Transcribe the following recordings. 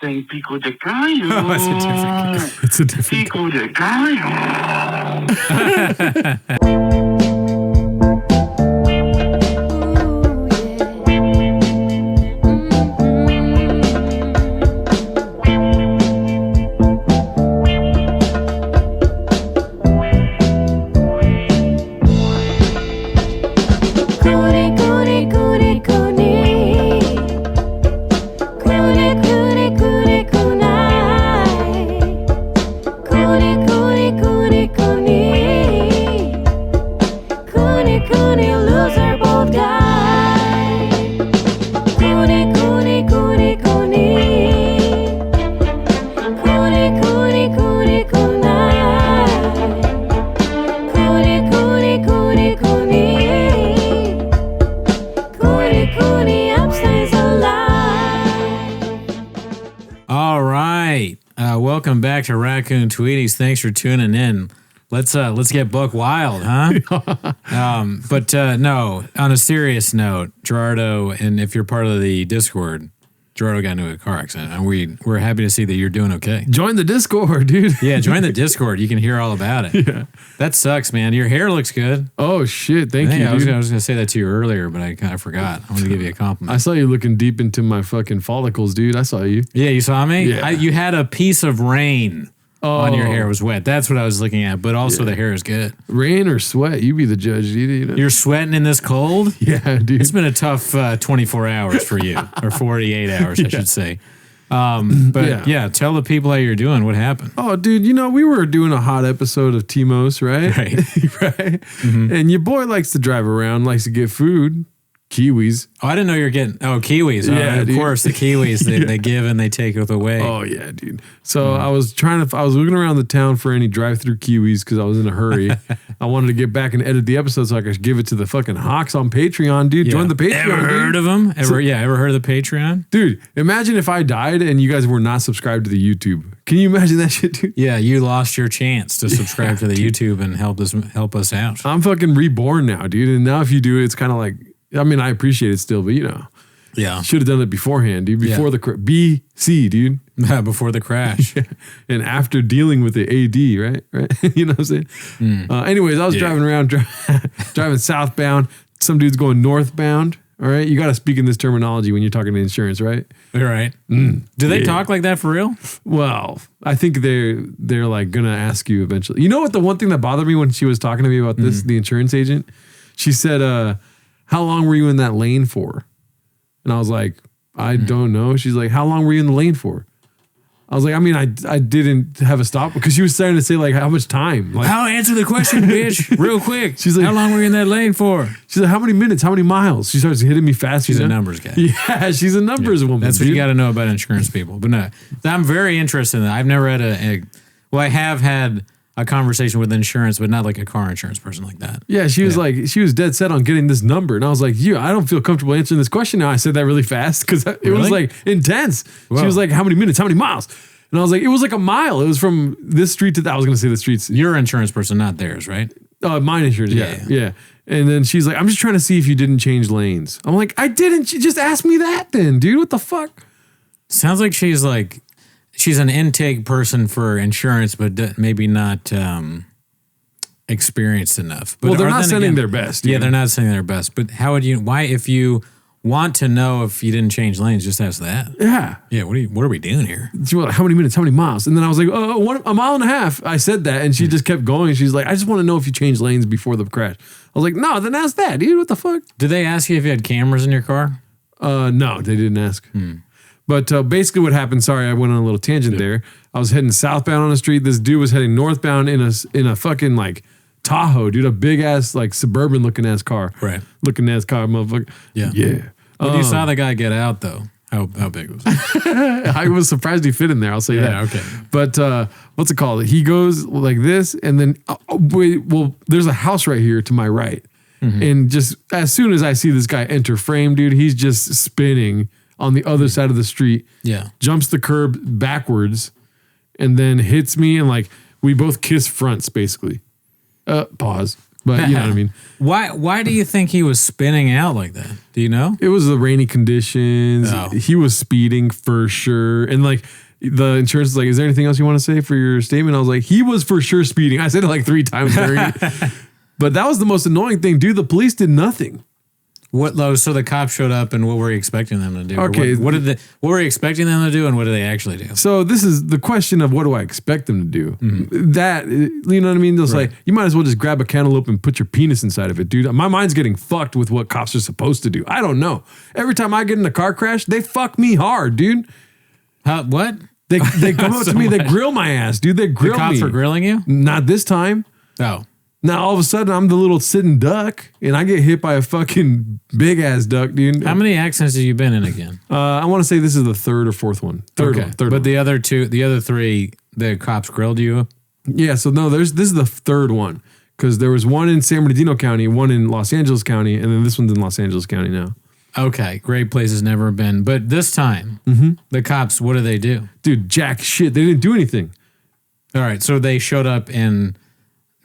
Tem pico de gallo. Oh, it's a different Pico de gallo. Welcome back to Raccoon Tweeties. Thanks for tuning in. Let's get buck wild, huh? No, on a serious note, Gerardo, and if you're part of the Discord, Gerardo got into a car accident, and we're happy to see that you're doing okay. Join the Discord, dude. Yeah, join the Discord. You can hear all about it. Yeah. That sucks, man. Your hair looks good. Oh, shit. Thank you, dude. I was going to say that to you earlier, but I kind of forgot. I wanted to give you a compliment. I saw you looking deep into my fucking follicles, dude. I saw you. Yeah, you saw me? Yeah. You had a piece of rain on your hair. It was wet. That's what I was looking at, but also the hair is good. Rain or sweat? You be the judge, dude. You know? You're sweating in this cold? Yeah, dude. It's been a tough 24 hours for you, or 48 hours, I should say. Tell the people how you're doing. What happened? Oh, dude, we were doing a hot episode of Timos, right? Right. Right. Mm-hmm. And your boy likes to drive around, likes to get food. Kiwis. Oh, I didn't know you were getting... Oh, kiwis. Yeah, of course, the kiwis, they give and they take it away. Oh, yeah, dude. So I was looking around the town for any drive-through kiwis because I was in a hurry. I wanted to get back and edit the episode so I could give it to the fucking Hawks on Patreon, dude. Yeah. Join the Patreon, Ever heard of them? Ever heard of the Patreon? Dude, imagine if I died and you guys were not subscribed to the YouTube. Can you imagine that shit, dude? Yeah, you lost your chance to subscribe to the YouTube and help us out. I'm fucking reborn now, dude. And now if you do it, it's kind of like... I mean, I appreciate it still, but yeah, should have done it beforehand, dude. Before the BC, dude. Before the crash, and after dealing with the AD, right? You know what I'm saying? Anyways, I was driving around, driving southbound. Some dude's going northbound. All right, you got to speak in this terminology when you're talking to insurance, right? All right. Do they talk like that for real? Well, I think they're like gonna ask you eventually. You know what? The one thing that bothered me when she was talking to me about this, the insurance agent, she said, how long were you in that lane for? And I was like, I don't know. She's like, how long were you in the lane for? I was like, I mean, I didn't have a stop because she was starting to say like, how much time? Like, how answer the question, bitch, real quick. She's like, how long were you in that lane for? She's like, how many minutes? How many miles? She starts hitting me fast. She's a numbers guy. Yeah, she's a numbers woman. That's what you got to know about insurance people. But no, I'm very interested in that. I've never had I have had a conversation with insurance, but not like a car insurance person like that. Yeah, she was dead set on getting this number. And I was like, I don't feel comfortable answering this question now. I said that really fast because it was like intense. Whoa. She was like, how many minutes? How many miles? And I was like, it was like a mile. It was from this street to that. I was going to say the streets. Your insurance person, not theirs, right? Mine insurance, yeah. And then she's like, I'm just trying to see if you didn't change lanes. I'm like, I didn't. She just asked me that then, dude. What the fuck? Sounds like she's an intake person for insurance, but maybe not experienced enough. But they're not sending their best. Yeah, they're not sending their best. But why, if you want to know if you didn't change lanes, just ask that. Yeah. Yeah, what are we doing here? How many minutes? How many miles? And then I was like, a mile and a half. I said that, and she just kept going. She's like, I just want to know if you changed lanes before the crash. I was like, no, then ask that, dude. What the fuck? Did they ask you if you had cameras in your car? No, they didn't ask. But basically what happened, sorry, I went on a little tangent there. I was heading southbound on the street. This dude was heading northbound in a fucking like Tahoe, dude, a big ass like suburban looking ass car. Right. Looking ass car, motherfucker. Yeah. Yeah. But you saw the guy get out though. How big was it? I was surprised he fit in there. I'll say that. Yeah, okay. But what's it called? He goes like this, and then there's a house right here to my right. Mm-hmm. And just as soon as I see this guy enter frame, dude, he's just spinning on the other side of the street. Yeah. Jumps the curb backwards and then hits me, and like we both kiss fronts basically. Pause. But you know what I mean? Why do you think he was spinning out like that? Do you know? It was the rainy conditions. Oh. He was speeding for sure. And like the insurance is like, is there anything else you want to say for your statement? I was like, he was for sure speeding. I said it like 3 times during it. But that was the most annoying thing. Dude, the police did nothing. So the cops showed up, and what were you expecting them to do? Okay. What were you expecting them to do, and what did they actually do? So this is the question of what do I expect them to do? That, you know what I mean? It's like, you might as well just grab a cantaloupe and put your penis inside of it, dude. My mind's getting fucked with what cops are supposed to do. I don't know. Every time I get in a car crash, they fuck me hard, dude. What? They come up to me, they grill my ass, dude. They grill The cops me. were grilling you? Not this time. Oh. Now all of a sudden I'm the little sitting duck and I get hit by a fucking big ass duck, dude. How many accidents have you been in again? I want to say this is the 3rd or 4th one. Third one. But the other 3, the cops grilled you? Yeah, so no, this is the 3rd one. Because there was one in San Bernardino County, one in Los Angeles County, and then this one's in Los Angeles County now. Okay, great places never been. But this time, the cops, what do they do? Dude, jack shit. They didn't do anything. All right, so they showed up and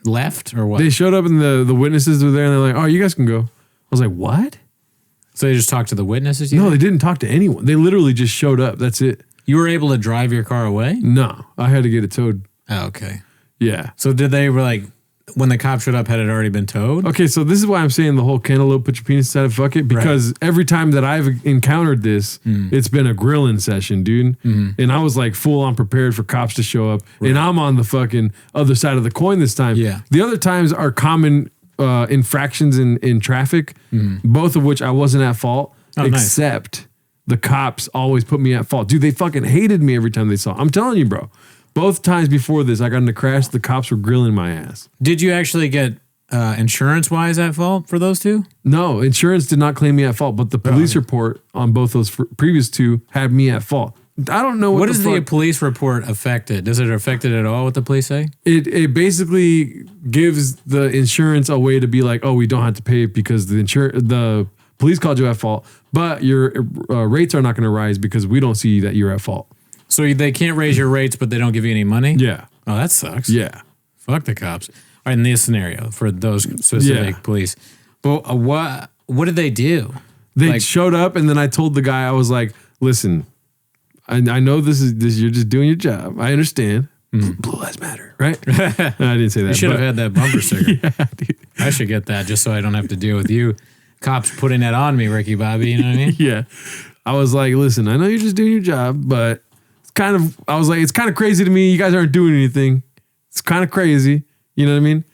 left or what? They showed up and the witnesses were there and they're like, oh, you guys can go. I was like, what? So they just talked to the witnesses? No, they didn't talk to anyone. They literally just showed up. That's it. You were able to drive your car away? No, I had to get it towed. Oh, okay. Yeah. So did they when the cops showed up, had it already been towed? Okay, so this is why I'm saying the whole cantaloupe, put your penis inside of fuck it, because every time that I've encountered this, it's been a grilling session, dude. And I was like full on prepared for cops to show up, and I'm on the fucking other side of the coin this time. Yeah. The other times are common infractions in traffic, both of which I wasn't at fault, except the cops always put me at fault. Dude, they fucking hated me every time they saw. I'm telling you, bro. Both times before this, I got in a crash, the cops were grilling my ass. Did you actually get insurance-wise at fault for those 2? No, insurance did not claim me at fault, but the police report on both those previous 2 had me at fault. I don't know what does the police report affect it? Does it affect it at all, what the police say? It basically gives the insurance a way to be like, oh, we don't have to pay it because the police called you at fault, but your rates are not going to rise because we don't see that you're at fault. So they can't raise your rates, but they don't give you any money? Yeah. Oh, that sucks. Yeah. Fuck the cops. All right, in this scenario, for those specific police. But what did they do? They showed up, and then I told the guy, I was like, listen, I know this you're just doing your job. I understand. Blue lives matter, right? No, I didn't say that. You should have had that bumper sticker. Yeah, dude. I should get that just so I don't have to deal with you cops putting that on me, Ricky Bobby. You know what I mean? Yeah. I was like, listen, I know you're just doing your job, but it's kind of crazy to me. You guys aren't doing anything. It's kind of crazy. You know what I mean?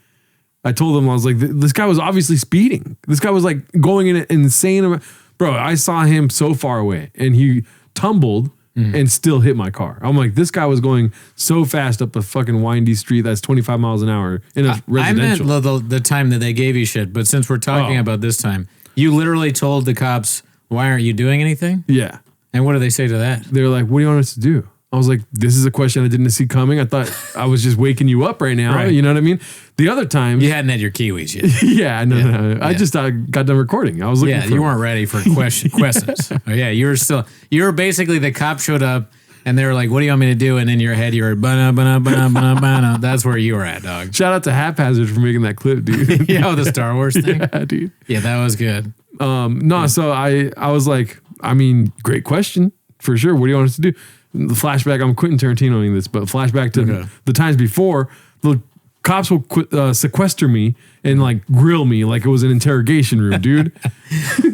I told him, I was like, this guy was obviously speeding. This guy was like going in an insane amount. Bro, I saw him so far away and he tumbled and still hit my car. I'm like, this guy was going so fast up a fucking windy street that's 25 miles an hour in a residential. I meant the time that they gave you shit, but since we're talking about this time, you literally told the cops, why aren't you doing anything? Yeah. And what do they say to that? They're like, what do you want us to do? I was like, this is a question I didn't see coming. I thought I was just waking you up right now. Right. You know what I mean? The other time. You hadn't had your Kiwis yet. Yeah, no. I just got done recording. I was looking for you weren't ready for questions. Oh, yeah, you were basically, the cop showed up and they were like, what do you want me to do? And in your head, you were, ba-na. That's where you were at, dog. Shout out to Haphazard for making that clip, dude. Yeah, the Star Wars thing. Yeah, dude. Yeah, that was good. So I was like, I mean, great question for sure. What do you want us to do? The flashback, I'm Quentin Tarantinoing this, but flashback to the times before, the cops will sequester me and like grill me like it was an interrogation room, dude.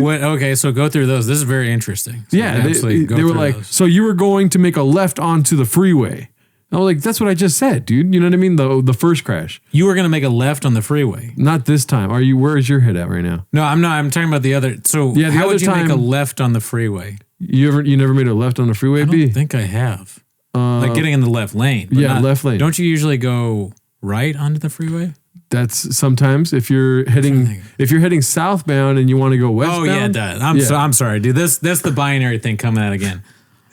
Okay, so go through those. This is very interesting. So yeah, they were like, so you were going to make a left onto the freeway. I was like, that's what I just said, dude. You know what I mean? The first crash. You were going to make a left on the freeway. Not this time. Where is your head at right now? No, I'm not. I'm talking about the other. So yeah, how would you make a left on the freeway? You never made a left on the freeway, I don't think I have. Like getting in the left lane. Yeah, left lane. Don't you usually go right onto the freeway? That's sometimes if you're heading southbound and you want to go westbound. Oh yeah, it does. I'm sorry, dude. That's the binary thing coming out again.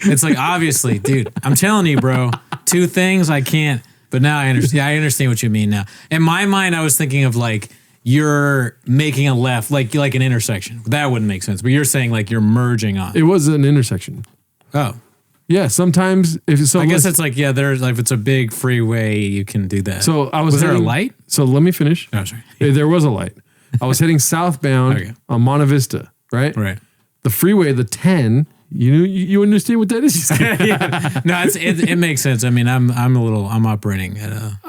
It's like, obviously, dude, I'm telling you, bro, 2 things I can't, but now I understand. Yeah, I understand what you mean now. In my mind, I was thinking of like, you're making a left, like an intersection. That wouldn't make sense. But you're saying like you're merging on. It was an intersection. Oh. Yeah, sometimes if so, I guess it's like, yeah, there's like, if it's a big freeway, you can do that. So I was there a light? So let me finish. Oh, sorry. There was a light. I was heading southbound on Monte Vista, right? Right. The freeway, the 10. You understand what that is? Yeah. No, it makes sense. I mean, I'm operating at a.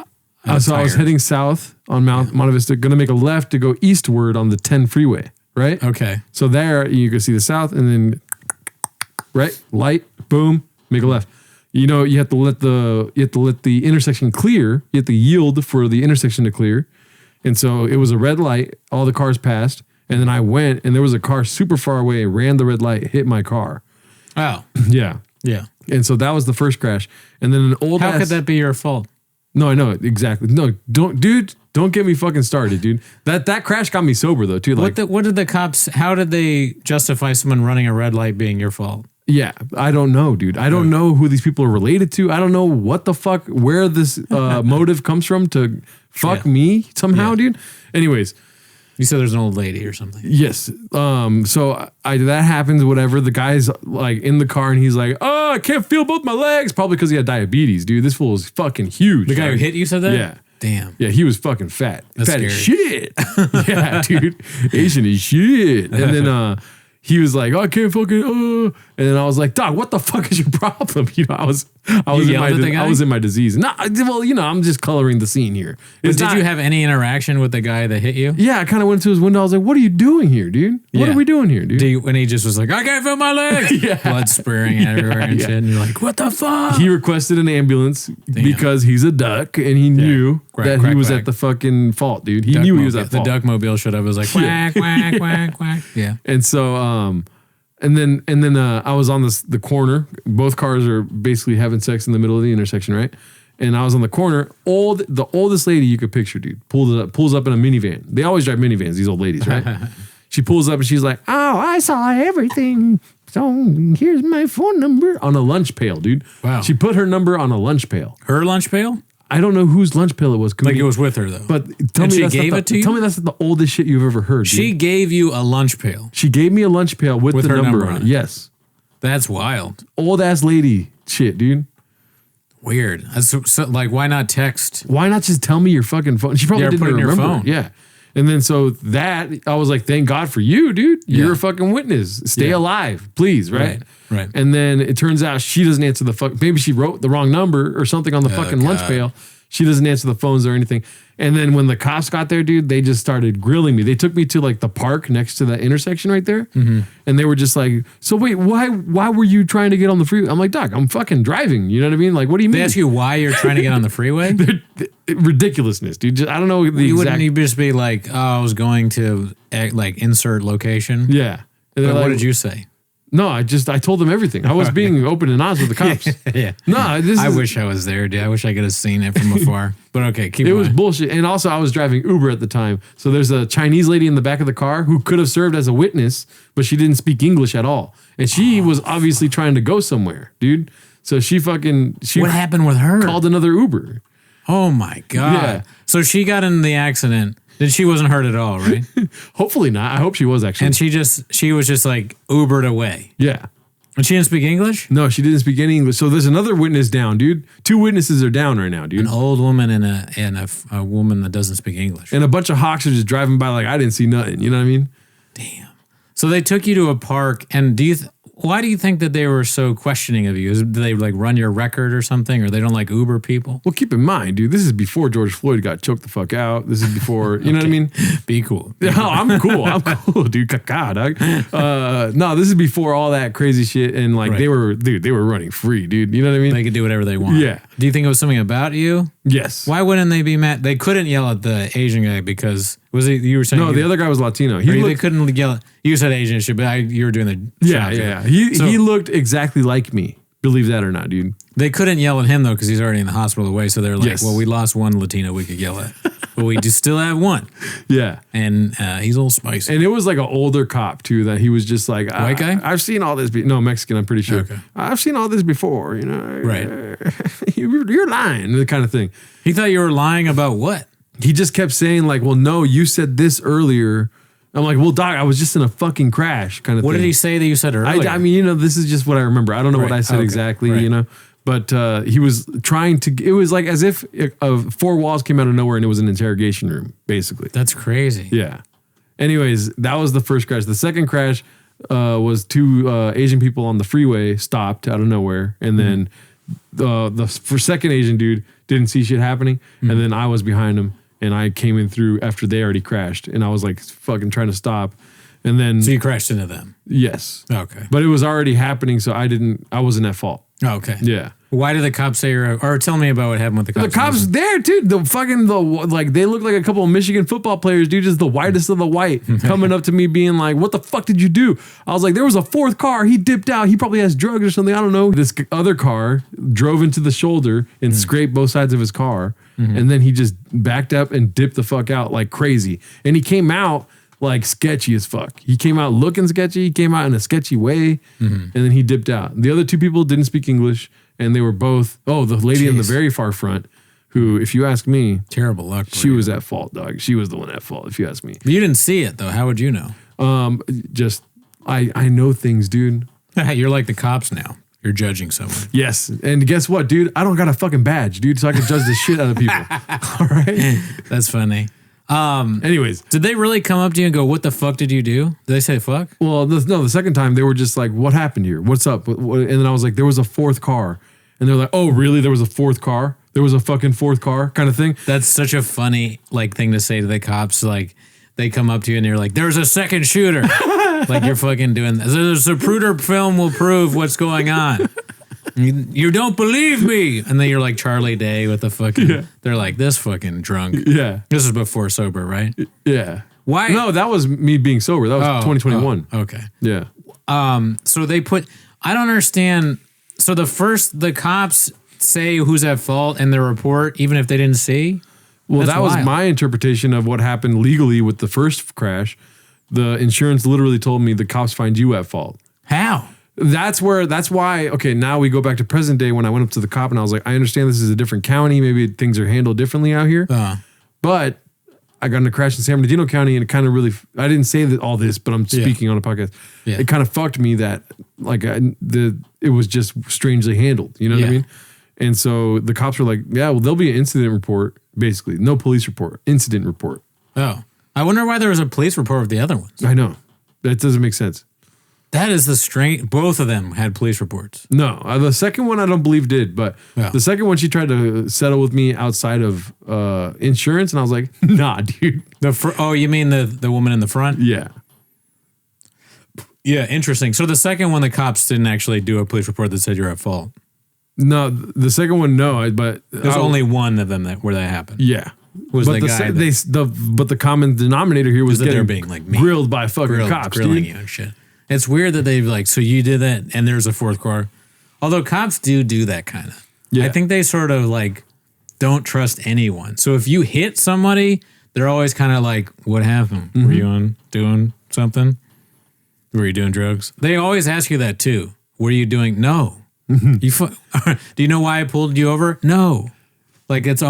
So I was heading south on Monte Vista, going to make a left to go eastward on the 10 freeway, right? Okay. So there you can see the south, and then right light, boom, make a left. You have to let the intersection clear. You have to yield for the intersection to clear, and so it was a red light. All the cars passed, and then I went, and there was a car super far away, ran the red light, hit my car. Oh. Yeah. Yeah. And so that was the first crash, and then an old. How could that be your fault? No, I know exactly. No, don't get me fucking started, dude. That crash got me sober though, too. Like, What did the cops? How did they justify someone running a red light being your fault? yeah, I don't know, dude. I don't know who these people are related to. I don't know what the fuck, where this motive comes from to fuck me somehow, dude. Anyways. You said there's an old lady or something. Yes. So that happens, whatever. The guy's like in the car and he's like, oh, I can't feel both my legs. Probably because he had diabetes, dude. This fool is fucking huge. The guy who hit you said that? Yeah. Damn. Yeah, he was fucking fat. That's fat scary. as shit. Yeah, dude. Asian as shit. And then he was like, oh, I can't fucking, and then I was like, dog, what the fuck is your problem? I was in my disease. No, well, I'm just coloring the scene here. Did you have any interaction with the guy that hit you? Yeah, I kind of went to his window. I was like, what are you doing here, dude? What are we doing here, dude? When he just was like, I can't feel my legs. Yeah. Blood spraying everywhere and shit. And you're like, what the fuck? He requested an ambulance because he's a duck and he knew that he was at the fucking fault, dude. He knew he was at fault. The duckmobile showed up. It was like, quack, quack, quack, quack. Yeah. And so, and then I was on the corner. Both cars are basically having sex in the middle of the intersection, right? And I was on the corner. The oldest lady you could picture, dude, pulls up in a minivan. They always drive minivans, these old ladies, right? She pulls up and she's like, oh, I saw everything. So here's my phone number on a lunch pail, dude. Wow. She put her number on a lunch pail. Her lunch pail? I don't know whose lunch pail it was. Like it was with her though. But tell me she gave it to you? Tell me that's not the oldest shit you've ever heard. She dude. gave you a lunch pail. She gave me a lunch pail with the her number on it. Yes. That's wild. Old ass lady shit, dude. Weird. That's so, like, why not text? Why not just tell me your fucking phone? She probably didn't put it in your remember. phone. Yeah. And then so that I was like, thank God for you, dude. You're a fucking witness. Stay alive, please, right? Right. And then it turns out she doesn't answer the fuck. Maybe she wrote the wrong number or something on the fucking lunch pail. She doesn't answer the phones or anything. And then when the cops got there, dude, they just started grilling me. They took me to like the park next to the intersection right there. Mm-hmm. And they were just like, so wait, why were you trying to get on the freeway? I'm like, Doc, I'm fucking driving. You know what I mean? Like, what do you mean? They ask you why you're trying to get on the freeway? Ridiculousness, dude. I don't know the you exact. Wouldn't you just be like, oh, I was going to like insert location? Yeah. And But like, what did you say? No, I told them everything. I was being open and honest with the cops. Yeah. No, I wish I was there, dude. I wish I could have seen it from afar. But okay, keep going. It was bullshit. And also, I was driving Uber at the time. So there's a Chinese lady in the back of the car who could have served as a witness, but she didn't speak English at all. And she was obviously trying to go somewhere, dude. So what happened with her? Called another Uber. Oh my God. Yeah. So she got in the accident. She wasn't hurt at all, right? Hopefully not. I hope she was actually. And she was just like Ubered away. Yeah. And she didn't speak English? No, she didn't speak any English. So there's another witness down, dude. 2 witnesses are down right now, dude. An old woman and a woman that doesn't speak English. And a bunch of hawks are just driving by like I didn't see nothing. You know what I mean? Damn. So they took you to a park, and why do you think that they were so questioning of you? Do they like run your record or something, or they don't like Uber people? Well, keep in mind, dude, this is before George Floyd got choked the fuck out. This is before, you know what I mean? Be cool. No, I'm cool. I'm cool, dude. Caca, dog. No, this is before all that crazy shit. And like they were running free, dude. You know what I mean? They could do whatever they want. Yeah. Do you think it was something about you? Yes. Why wouldn't they be mad? They couldn't yell at the Asian guy because you were saying no, the other guy was Latino. They couldn't yell. You said Asian shit, but you were doing the yeah. He looked exactly like me. Believe that or not, dude. They couldn't yell at him though because he's already in the hospital away. So they're like, well, we lost one Latino we could yell at, but we just still have one. Yeah, and he's a little spicy. And it was like an older cop too that he was just like white guy. I've seen all this. No, Mexican. I'm pretty sure. Okay. I've seen all this before. You know, right? You're lying. The kind of thing. He thought you were lying about what? He just kept saying like, well, no, you said this earlier. I'm like, well, Doc, I was just in a fucking crash kind of thing. What did he say that you said earlier? I mean, this is just what I remember. I don't know what I said exactly, But he was trying to. It was like as if four walls came out of nowhere and it was an interrogation room, basically. That's crazy. Yeah. Anyways, that was the first crash. The second crash was two Asian people on the freeway stopped out of nowhere, and then the second Asian dude didn't see shit happening, and then I was behind him, and I came in through after they already crashed, and I was like fucking trying to stop, and then So you crashed into them. yes, Okay. but it was already happening, so I wasn't at fault. Okay. Yeah. Why did the cops say or tell me about what happened with the cops? The cops there, dude. They look like a couple of Michigan football players, dude. Just the whitest of the white coming up to me being like, "What the fuck did you do?" I was like, "There was a fourth car. He dipped out. He probably has drugs or something. I don't know." This other car drove into the shoulder and scraped both sides of his car, and then he just backed up and dipped the fuck out like crazy. And he came out like sketchy as fuck. He came out looking sketchy. He came out in a sketchy way, and then he dipped out. The other two people didn't speak English. And they were both, the lady in the very far front, who, if you ask me, terrible luck. she was at fault, dog. She was the one at fault, if you ask me. You didn't see it though. How would you know? I know things, dude. You're like the cops now. You're judging someone. Yes. And guess what, dude? I don't got a fucking badge, dude, so I can judge the shit out of people. All right? That's funny. Anyways. Did they really come up to you and go, "What the fuck did you do?" Did they say fuck? Well, the second time they were just like, "What happened here? What's up?" And then I was like, "There was a fourth car." And they're like, "Oh, really? There was a fourth car? There was a fucking fourth car," kind of thing. That's such a funny thing to say to the cops. Like they come up to you and they're like, "There's a second shooter." Like you're fucking doing this. The Zapruder film will prove what's going on. You don't believe me. And then you're like Charlie Day with the fucking, they're like, this fucking drunk. Yeah. This is before sober, right? Yeah. Why? No, that was me being sober. That was 2021. Okay. Yeah. So I don't understand. So the cops say who's at fault in their report, even if they didn't see? Well, That's that was wild. my interpretation of what happened legally with the first crash. The insurance literally told me the cops find you at fault. How? That's why, okay, now we go back to present day when I went up to the cop and I was like, I understand this is a different county. Maybe things are handled differently out here. But I got in a crash in San Bernardino County and it kind of really, I didn't say all this, but I'm speaking on a podcast. Yeah. It kind of fucked me that it was just strangely handled. You know what I mean? And so the cops were like, yeah, well, there'll be an incident report, basically. No police report, incident report. Oh. I wonder why there was a police report of the other ones. I know. That doesn't make sense. That is the strange. Both of them had police reports. No, the second one I don't believe did, but Yeah. the second one she tried to settle with me outside of insurance, and I was like, nah, dude. You mean the woman in the front? Yeah. Yeah, interesting. So the second one, the cops didn't actually do a police report that said you're at fault. No, the second one, no, but There's only one of them where that happened. yeah. Was but the guy but the common denominator here was that they're getting being like mean. grilled by fucking cops, grilling dude. you and shit. It's weird that they've like, so you did that and there's a fourth car. Although cops do that kind of. Yeah. I think they sort of like don't trust anyone. So if you hit somebody, they're always kind of like, what happened? Were you doing something? Were you doing drugs? They always ask you that too. What are you doing? No. Do you know why I pulled you over? No. Like it's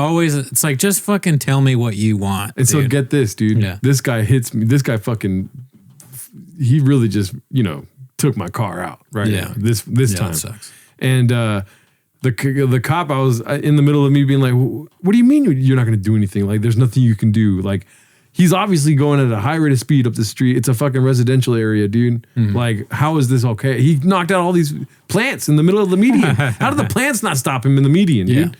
like, just fucking tell me what you want. And so dude. get this, dude. Yeah. This guy hits me. This guy fucking, he really just, took my car out right Yeah. now. This time. That sucks. And the cop, I was in the middle of me being like, what do you mean you're not going to do anything? Like, there's nothing you can do. Like, he's obviously going at a high rate of speed up the street. It's a fucking residential area, dude. Like, how is this okay? He knocked out all these plants in the middle of the median. How did the plants not stop him in the median, dude?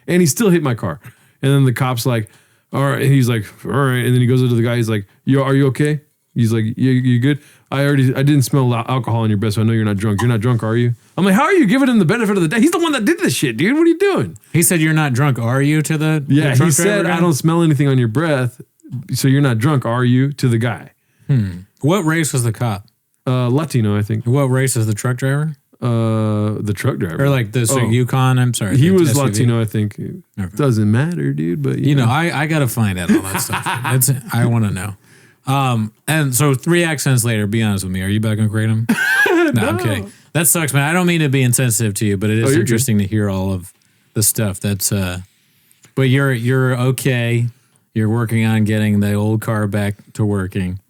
And he still hit my car. And then the cop's like, all right. And he's like, all right. And then he goes up to the guy. He's like, are you okay? He's like, you good? I didn't smell alcohol in your breath, so I know you're not drunk. You're not drunk, are you? I'm like, how are you giving him the benefit of the doubt? He's the one that did this shit, dude. What are you doing? He said, you're not drunk, are you? To the Yeah, the truck he said, driver guy? I don't smell anything on your breath, so you're not drunk, are you? To the guy. What race was the cop? Latino, I think. What race is the truck driver? The truck driver. Or like the Oh. Yukon? I'm sorry. He the was SUV? Latino, I think. Doesn't matter, dude, but You know, I got to find out all that stuff. I want to know. And so 3 accents later, be honest with me. Are you back on Kratom? No, I'm kidding. That sucks, man. I don't mean to be insensitive to you, but it is you're interesting to hear all of the stuff. That's but you're okay. You're working on getting the old car back to working.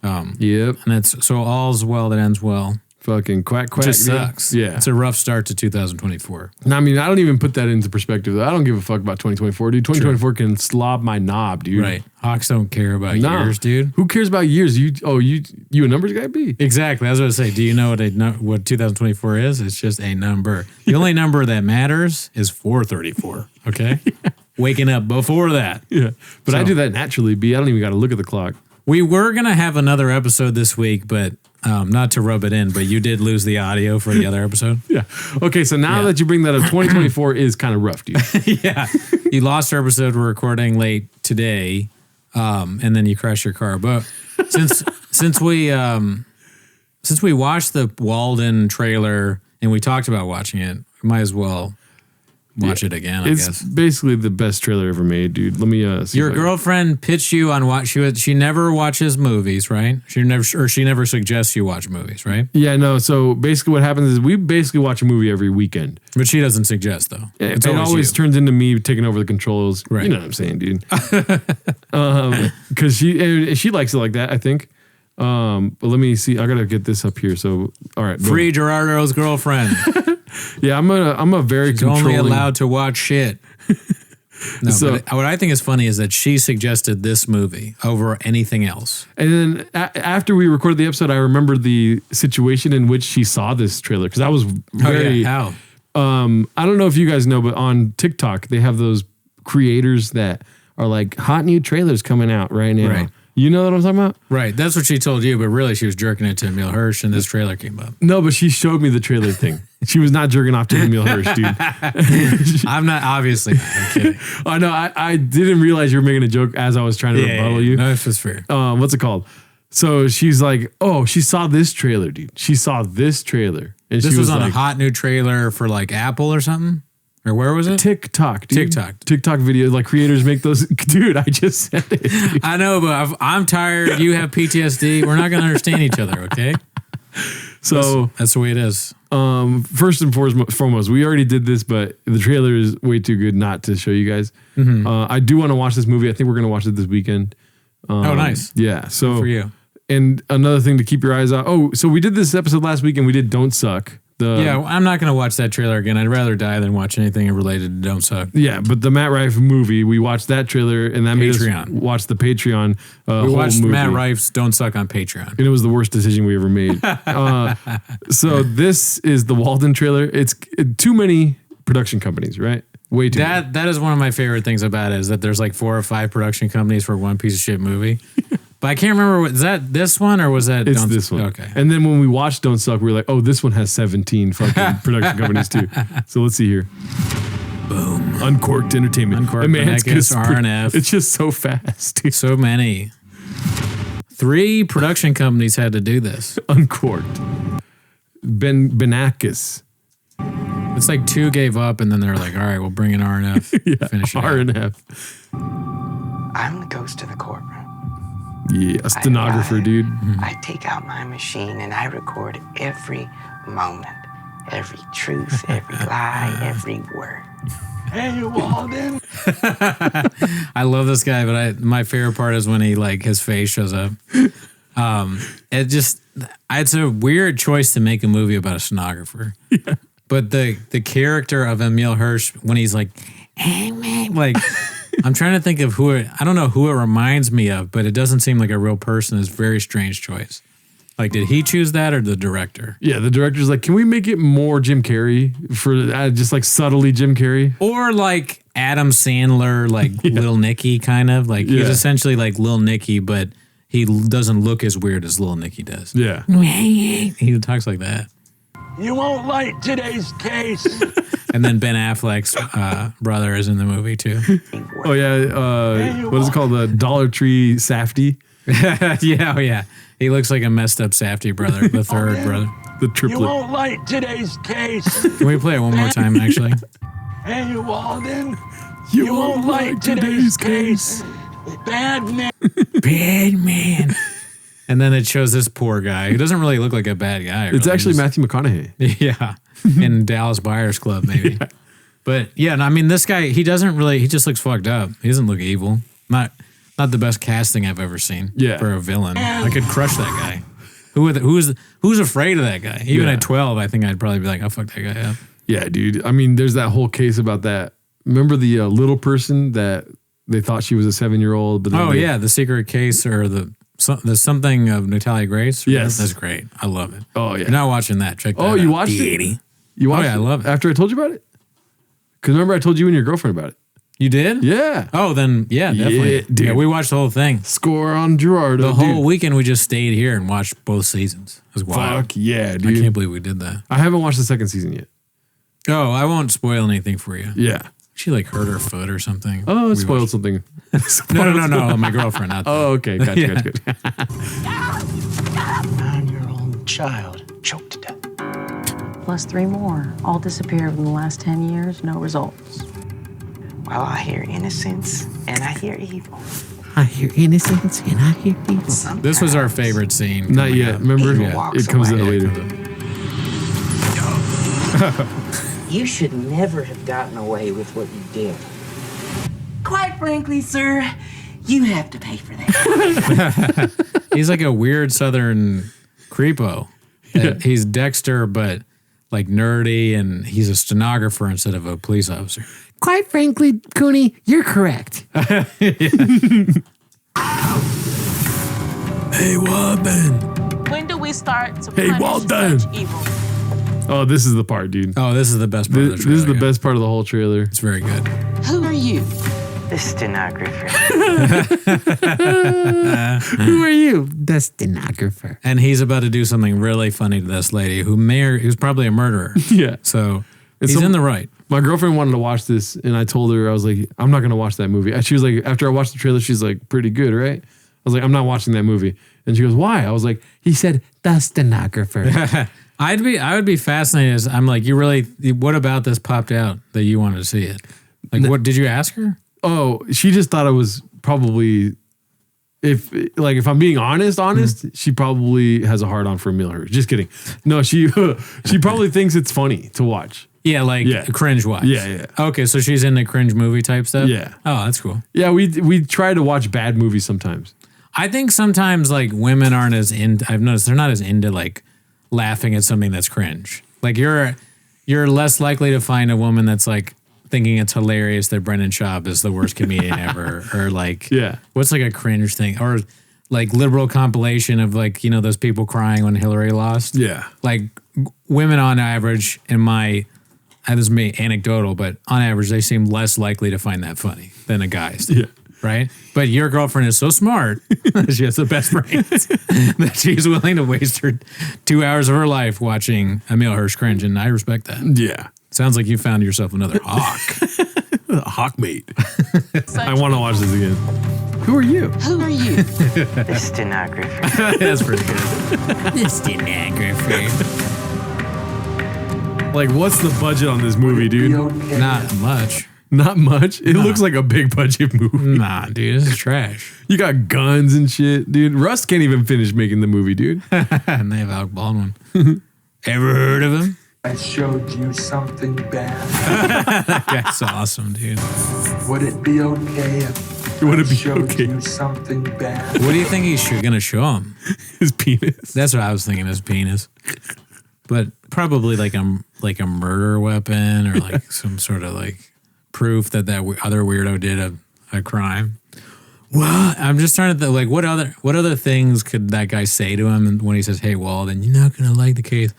Yep. And that's so all's well that ends well. Fucking quack quack. Just dude. sucks. Yeah. It's a rough start to 2024. I mean, I don't even put that into perspective, though. I don't give a fuck about 2024, dude. 2024 can slob my knob, dude. Right. Hawks don't care about Nah. years, dude. Who cares about years? You a numbers guy, B? Exactly. I was going to say, do you know what 2024 is? It's just a number. The only number that matters is 434. Okay. Waking up before that. Yeah. But I So- do that naturally, B. I don't even got to look at the clock. We were going to have another episode this week, but not to rub it in, but you did lose the audio for the other episode. Yeah. Okay, so now that you bring that up, 2024 is kind of rough, dude. Yeah. You lost our episode. We're recording late today, and then you crashed your car. But since we watched the Walden trailer and we talked about watching it, we might as well watch it again, I It's guess. basically the best trailer ever made, dude. Let me see. Your if I- girlfriend pitched you on what she never watches movies, right? She never suggests you watch movies, right? Yeah, no. So basically, what happens is we basically watch a movie every weekend. But she doesn't suggest though. It always you. turns into me taking over the controls. Right. You know what I'm saying, dude? Because she likes it like that, I think. But let me see. I gotta get this up here. So, all right, boom. Free Gerardo's girlfriend. Yeah, I'm a very She's controlling. only allowed to watch shit. No, So- but what I think is funny is that she suggested this movie over anything else. And then after we recorded the episode, I remembered the situation in which she saw this trailer because I was very. How? I don't know if you guys know, but on TikTok they have those creators that are like hot new trailers coming out right now. Right. You know what I'm talking about? Right. That's what she told you, but really she was jerking it to Emil Hirsch and this trailer came up. No, but she showed me the trailer thing. She was not jerking off to Emil Hirsch, dude. I'm not, obviously not. I'm kidding. I know. I didn't realize you were making a joke as I was trying to rebuttal you. No, it's just fair. What's it called? So she's like, oh, she saw this trailer, dude. She saw this trailer. And This she was on like, a hot new trailer for like Apple or something? Or where was it? TikTok, dude. TikTok videos. Like creators make those. Dude, I just said it. Dude. I know, but I'm tired. You have PTSD. We're not going to understand each other, okay? So That's the way it is. first and foremost, we already did this, but the trailer is way too good not to show you guys. I do want to watch this movie. I think we're going to watch it this weekend. Oh, nice. Yeah. So For you. And another thing to keep your eyes on. Oh, so we did this episode last week and we did Don't Suck. Yeah, I'm not going to watch that trailer again. I'd rather die than watch anything related to Don't Suck. Yeah, but the Matt Rife movie, we watched that trailer and that made us Patreon. watch the Patreon We whole watched movie. Matt Rife's Don't Suck on Patreon. And it was the worst decision we ever made. So this is the Walden trailer. It's too many production companies, right? Way too many. That is one of my favorite things about it is that there's like 4 or 5 production companies for one piece of shit movie. But I can't remember, is that this one or was that? It's Don't this one. Okay. And then when we watched Don't Suck, we were like, oh, this one has 17 fucking production companies too. So let's see here. Boom. Uncorked Entertainment. Uncorked, And man, it's Benekis, just RNF. It's just so fast. Dude. So many. 3 production companies had to do this. Uncorked. Benakis. It's like 2 gave up and then they're like, all right, we'll bring in RNF. Yeah, Finish it. RNF. I'm the ghost of the courtroom. Yeah, a stenographer, I- dude. I take out my machine and I record every moment, every truth, every lie, every word. Hey, Walden. I love this guy, but my favorite part is when he like his face shows up. It's a weird choice to make a movie about a stenographer. Yeah. But the character of Emil Hirsch when he's like, hey man, like I'm trying to think of I don't know who it reminds me of, but it doesn't seem like a real person. It's a very strange choice. Like, did he choose that or the director? Yeah, the director's like, can we make it more Jim Carrey for just like subtly Jim Carrey? Or like Adam Sandler, like Lil Nicky kind of. Like he's essentially like Lil Nicky, but he doesn't look as weird as Lil Nicky does. Yeah. He talks like that. You won't like today's case. And then Ben Affleck's brother is in the movie too. Oh yeah. What is it called? The Dollar Tree Safety. Yeah, oh yeah. He looks like a messed up Safety brother, the third brother. The You triplet. won't like today's case. Can we play it one more time, actually? Hey, Walden. You You won't like today's case. Bad man. Bad man. And then it shows this poor guy who doesn't really look like a bad guy. It's really. actually Just- Matthew McConaughey. Yeah. In Dallas Buyers Club, maybe. But yeah, I mean, this guy, he just looks fucked up. He doesn't look evil. Not the best casting I've ever seen Yeah. for a villain. I could crush that guy. Who's afraid of that guy? Even Yeah. at 12, I think I'd probably be like, I'll fuck that guy up. Yeah, dude. I mean, there's that whole case about that. Remember the little person that they thought she was a 7-year-old? But then Oh yeah, the secret case or the something of Natalia Grace. Yes. That's great. I love it. Oh yeah. You're not watching that. Check that out. Oh, you watched The it? 80. You watched yeah, I love it. after I told you about it? Because remember I told you and your girlfriend about it. You did? Yeah. Oh, then yeah, definitely. Yeah, dude. Yeah, we watched the whole thing. Score on Gerardo. The whole dude. weekend we just stayed here and watched both seasons. It was wild. Fuck yeah, I dude. can't believe we did that. I haven't watched the second season yet. Oh, I won't spoil anything for you. Yeah. She like hurt her foot or something. Oh, We it spoiled watched- something. No. My girlfriend. Not Oh, okay. Gotcha, Yeah. gotcha. 9-year-old child choked to death. Plus 3 more. All disappeared within the last 10 years. No results. Well, I hear innocence and I hear evil. I hear innocence and I hear evil. This was our favorite scene. Not coming yet. up. Remember? Evil Yeah. walks It comes in away. later. You should never have gotten away with what you did. Quite frankly, sir, you have to pay for that. He's like a weird Southern creepo. He's Dexter, but like nerdy, and he's a stenographer instead of a police officer. Quite frankly, Cooney, you're correct. Hey, Walden. When do we start to Hey, punish well done. such evil? Oh, this is the part, dude. Oh, this is the best part of the This trailer. is the yeah. best part of the whole trailer. It's very good. Who are you? The stenographer. Who are you? The stenographer. And he's about to do something really funny to this lady who's probably a murderer. Yeah. So And he's some- in the right. My girlfriend wanted to watch this, and I told her, I was like, I'm not going to watch that movie. And she was like, after I watched the trailer, she's like, pretty good, right? I was like, I'm not watching that movie. And she goes, why? I was like, He said, the stenographer. I would be fascinated. As I'm like, what about this popped out that you wanted to see it? Like, what did you ask her? oh, she just thought I was probably, if I'm being honest, she probably has a hard on for Emil Hirsch. Just kidding. No, she probably thinks it's funny to watch. Yeah, like Yeah. cringe watch. Yeah. Okay, so she's into cringe movie type stuff. Yeah. Oh, that's cool. Yeah, we try to watch bad movies sometimes. I think sometimes like women aren't as into. I've noticed they're not as into like laughing at something that's cringe. Like you're less likely to find a woman that's like thinking it's hilarious that Brendan Schaub is the worst comedian ever, or like Yeah. what's like a cringe thing, or like liberal compilation of like those people crying when Hillary lost. Yeah. Like women on average, this is me anecdotal, but on average they seem less likely to find that funny than a guy's. Yeah. Right? But your girlfriend is so smart, she has the best brains, that she's willing to waste her 2 hours of her life watching Emil Hirsch cringe, and I respect that. Yeah. Sounds like you found yourself another hawk. Hawkmate. I want to watch this again. Who are you? Who are you? The stenographer. That's pretty good. the stenographer. Like, what's the budget on this movie, dude? Not much. Not much. It looks like a big budget movie. Nah, dude, this is trash. You got guns and shit, dude. Russ can't even finish making the movie, dude. And they have Alec Baldwin. Ever heard of him? I showed you something bad. That's awesome, dude. Would it be okay if Would it I be showed okay? you something bad? What do you think he's gonna show him? His penis. That's what I was thinking, his penis. But probably like a murder weapon, or like some sort of like proof that other weirdo did a crime. Well, I'm just trying to think, like what other things could that guy say to him when he says, "Hey Walden, you're not gonna like the case."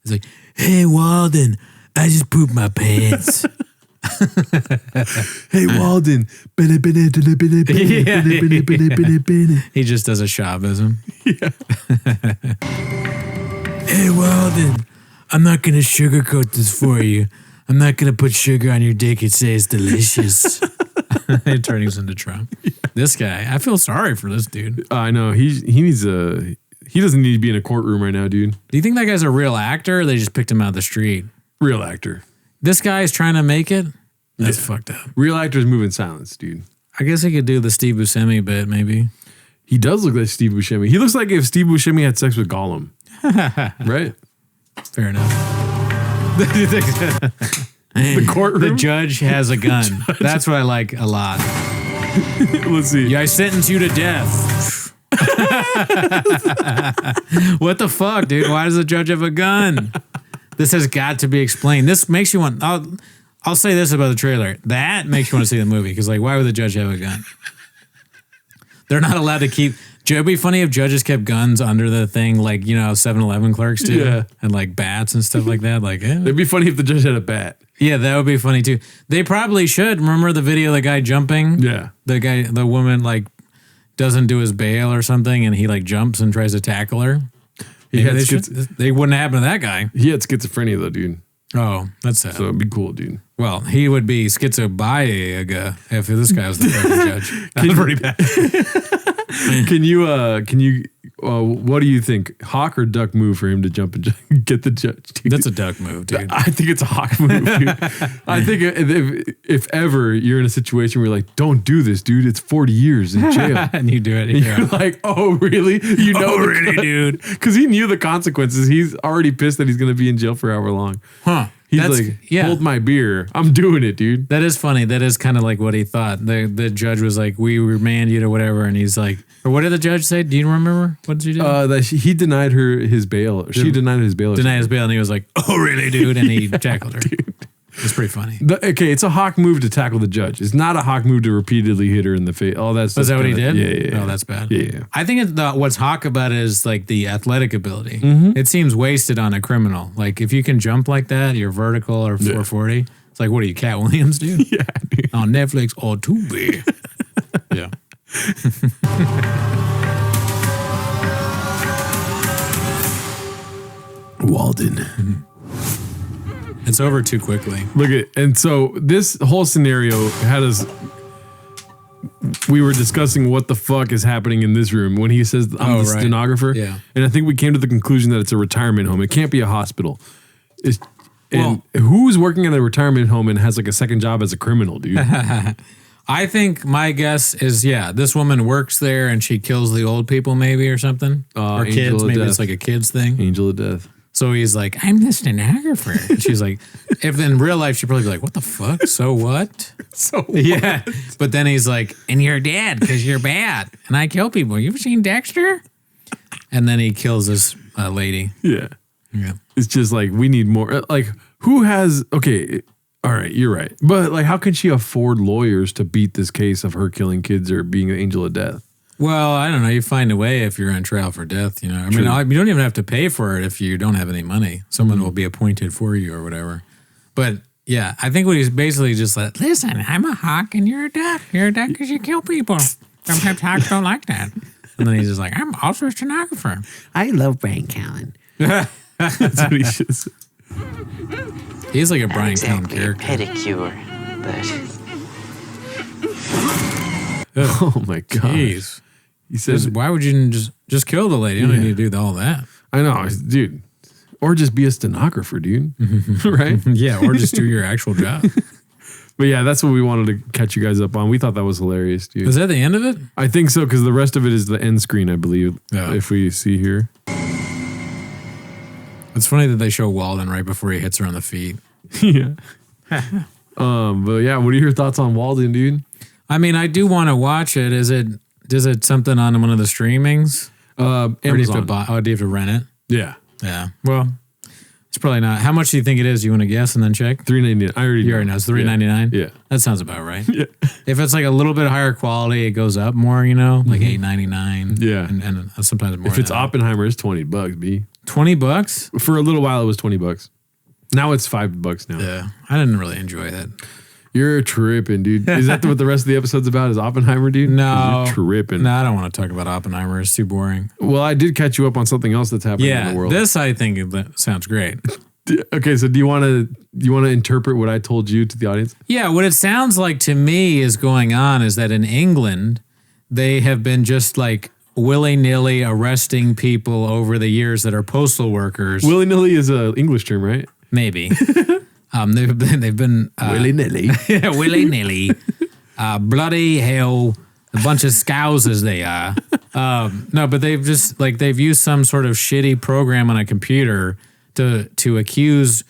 He's like, "Hey Walden, I just pooped my pants." Hey, Walden. He just does a Schaubism. Hey Walden, I'm not gonna sugarcoat this for you. I'm not gonna put sugar on your dick and say it's delicious. It turns into Trump. This guy, I feel sorry for this dude. I know. He needs he doesn't need to be in a courtroom right now, dude. Do you think that guy's a real actor, or they just picked him out of the street? Real actor. This guy's trying to make it? That's fucked up. Real actors move in silence, dude. I guess he could do the Steve Buscemi bit, maybe. He does look like Steve Buscemi. He looks like if Steve Buscemi had sex with Gollum. Right? Fair enough. The courtroom. The judge has a gun. That's what I like a lot. Let's see. Yeah, I sentence you to death. What the fuck, dude? Why does the judge have a gun? This has got to be explained. This makes you want. I'll say this about the trailer. That makes you want to see the movie because, like, why would the judge have a gun? They're not allowed to keep. It'd be funny if judges kept guns under the thing, like, you know, 7-Eleven clerks do, Yeah. and like bats and stuff like that. Like, It'd be funny if the judge had a bat. yeah, that would be funny too. They probably should. Remember the video of the guy jumping? Yeah. The woman like doesn't do his bail or something, and he like jumps and tries to tackle her. He had They wouldn't happen to that guy. He had schizophrenia though, dude. Oh, that's sad. So it'd be cool, dude. Well, he would be schizobiaga if this guy was the fucking judge. That's pretty bad. Can you what do you think? Hawk or duck move for him to jump and get the judge? Dude? That's a duck move, dude. I think it's a hawk move, dude. I think if ever you're in a situation where you're like, don't do this, dude. It's 40 years in jail. And you do it. And Yeah. you're like, oh, really? You know, Oh, really, dude? Because he knew the consequences. He's already pissed that he's going to be in jail for however long. Huh. He's That's- like, yeah. hold my beer. I'm doing it, dude. That is funny. That is kind of like what he thought. The judge was like, we remand you to whatever. And he's like, or what did the judge say? Do you remember? What did she do? That he denied her his bail. She denied his bail. Denied his bail. And he was like, oh, really, dude? And he tackled her. It's pretty funny. Okay, it's a hawk move to tackle the judge. It's not a hawk move to repeatedly hit her in the face. Oh, that's Was that what he did? Yeah. Oh, that's bad. Yeah. I think what's hawk about it is like the athletic ability. Mm-hmm. It seems wasted on a criminal. Like if you can jump like that, you're vertical or 440. It's like, what are you, Cat Williams, dude? Yeah, dude. On Netflix or Tubi. Yeah. Walden. It's over too quickly. Look at, and so this whole scenario had us. We were discussing what the fuck is happening in this room when he says I'm the right. stenographer. Yeah. And I think we came to the conclusion that it's a retirement home. It can't be a hospital. And who's working at a retirement home and has like a second job as a criminal, dude? I think my guess is, this woman works there and she kills the old people maybe or something. Or Angel kids. of Maybe Death. it's like a kid's thing. Angel of Death. So he's like, I'm the stenographer. And she's like, if in real life, she'd probably be like, what the fuck? So what? So Yeah. But then he's like, and you're dead because you're bad. And I kill people. You ever seen Dexter? And then he kills this lady. yeah. Yeah. It's just like we need more. Like who has? Okay, all right, you're right. But like, how can she afford lawyers to beat this case of her killing kids or being an angel of death? Well, I don't know. You find a way if you're on trial for death, you know. I mean, you don't even have to pay for it if you don't have any money. Someone will be appointed for you or whatever. But yeah, I think what he's basically just like, listen, I'm a hawk and you're a duck. You're a duck because you kill people. Sometimes hawks don't like that. And then he's just like, I'm also a stenographer. I love Brian Callen. That's what he should say. He's like a Not Brian Callen exactly a character. pedicure, but Oh my god. Jeez. He says, Why would you just kill the lady? You don't need to do all that. I know, dude. Or just be a stenographer, dude. Right? Yeah, or just do your actual job. But yeah, that's what we wanted to catch you guys up on. We thought that was hilarious, dude. Is that the end of it? I think so, because the rest of it is the end screen, I believe. Yeah. If we see here. It's funny that they show Walden right before he hits her on the feet. Yeah. But yeah, what are your thoughts on Walden, dude? I mean, I do want to watch it. Is it something on one of the streamings? Or do you have to Amazon. buy? Do you have to rent it? Yeah. Yeah. Well, it's probably not. How much do you think it is? You want to guess and then check? $3.99. I already You already know. It's $3.99. Yeah. That sounds about right. Yeah. If it's like a little bit higher quality, it goes up more. You know, like $8.99. Yeah. and sometimes more. If it's than that. Oppenheimer, it's $20, B. $20. For a little while, it was $20. Now it's $5 now. Yeah, I didn't really enjoy that. You're tripping, dude. Is that what the rest of the episode's about? Is Oppenheimer, dude? No, You're tripping. No, I don't want to talk about Oppenheimer. It's too boring. Well, I did catch you up on something else that's happening in Yeah, the world. this I think sounds great. Okay, so do you want to interpret what I told you to the audience? Yeah, what it sounds like to me is going on is that in England, they have been just like willy-nilly arresting people over the years that are postal workers. Willy nilly is an English term, right? Maybe. They've been Willy nilly. yeah, willy-nilly, bloody hell, a bunch of scows as they are. No, but they've just like they've used some sort of shitty program on a computer to accuse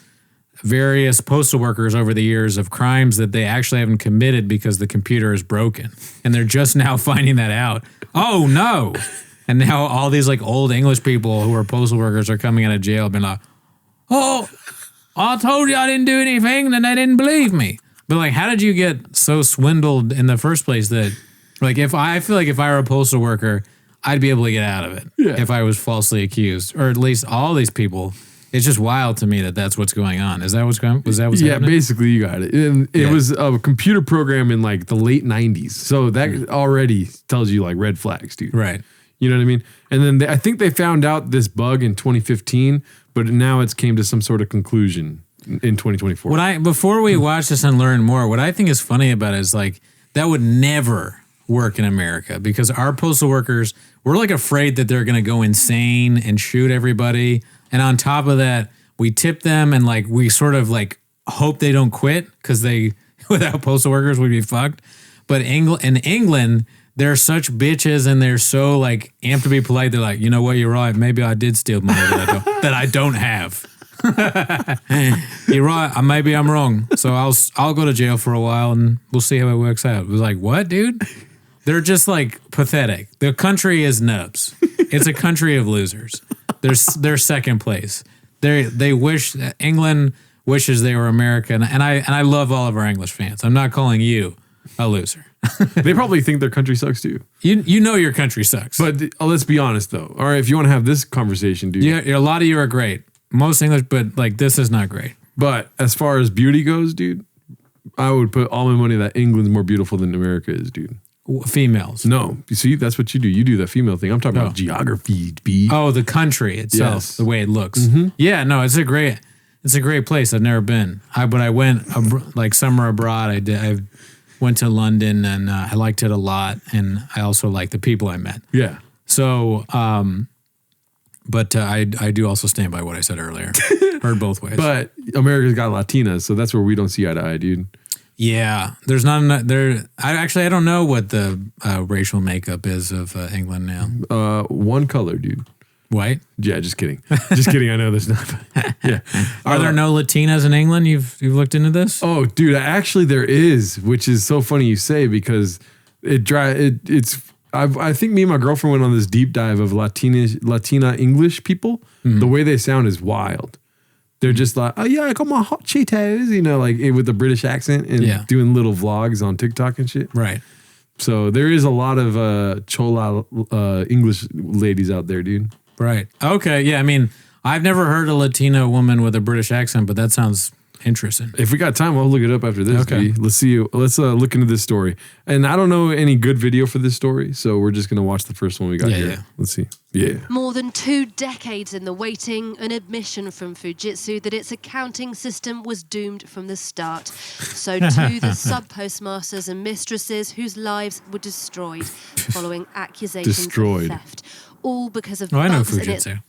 various postal workers over the years of crimes that they actually haven't committed because the computer is broken, and they're just now finding that out. Oh no! And now all these like old English people who are postal workers are coming out of jail being like, oh, I told you I didn't do anything and they didn't believe me. But like, how did you get so swindled in the first place that like, I feel like if I were a postal worker, I'd be able to get out of it if I was falsely accused, or at least all these people. It's just wild to me that that's what's going on. Is that what's going? Was that what's happening? Basically, you got it. And it was a computer program in like the late 90s. So that already tells you like red flags, dude. Right. You know what I mean? And then I think they found out this bug in 2015, but now it's came to some sort of conclusion in 2024. Before we watch this and learn more, what I think is funny about it is like that would never work in America because our postal workers, we're like afraid that they're going to go insane and shoot everybody. And on top of that, we tip them and like we sort of like hope they don't quit because without postal workers we'd be fucked. But in England, they're such bitches and they're so like amped to be polite. They're like, you know what, you're right. Maybe I did steal money that I don't have. You're right. Maybe I'm wrong. So I'll go to jail for a while and we'll see how it works out. It was like, what, dude? They're just like pathetic. The country is nubs. It's a country of losers. They're second place. They wish England wishes they were America, and I love all of our English fans. I'm not calling you a loser. They probably think their country sucks too. You know your country sucks. But let's be honest though. All right, if you want to have this conversation, dude. Yeah, a lot of you are great. Most English, but like this is not great. But as far as beauty goes, dude, I would put all my money that England's more beautiful than America is, dude. Females. No, you see, that's what you do. You do that female thing. I'm talking about geography, B. Oh, the country itself, Yes. the way it looks. Yeah, no, it's a great place. I've never been. But I went like summer abroad. I went to London and I liked it a lot, and I also liked the people I met. Yeah. So, but I do also stand by what I said earlier. Heard both ways. But America's got Latinas, so that's where we don't see eye to eye, dude. Yeah, there's not enough there. I don't know what the racial makeup is of England now. One color, dude. White? Yeah, just kidding. Just kidding. I know there's not. Yeah. Are there no Latinas in England? You've looked into this? Oh, dude, actually there is, which is so funny you say because it's. I think me and my girlfriend went on this deep dive of Latina English people. The way they sound is wild. They're just like, oh yeah, I got my hot Cheetos, you know, like with a British accent and doing little vlogs on TikTok and shit. Right. So there is a lot of Chola English ladies out there, dude. Right. Okay. Yeah. I mean, I've never heard a Latina woman with a British accent, but that sounds interesting. If we got time, I'll look it up after this. Okay. B. Let's see. Let's look into this story. And I don't know any good video for this story, so we're just gonna watch the first one we got here. Yeah. Let's see. Yeah. More than 2 decades in the waiting, an admission from Fujitsu that its accounting system was doomed from the start. So too the sub-postmasters and mistresses whose lives were destroyed following accusations of theft. All because of I know bugs in its Fujitsu.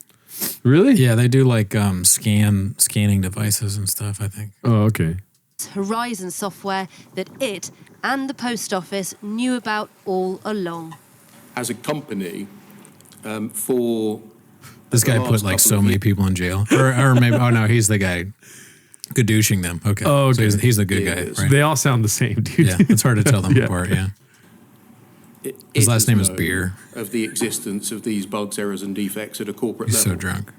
Really? Yeah, they do like scanning devices and stuff, I think. Oh, okay. Horizon software that it and the post office knew about all along. As a company, for this guy put like so many people in jail, or maybe no, he's the guy gadooshing them. Okay, oh, okay. So he's the good guy. Right? They all sound the same, dude. Yeah, it's hard to tell them apart. Yeah, his last name is Beer. Of the existence of these bugs, errors, and defects at a corporate he's level. So drunk.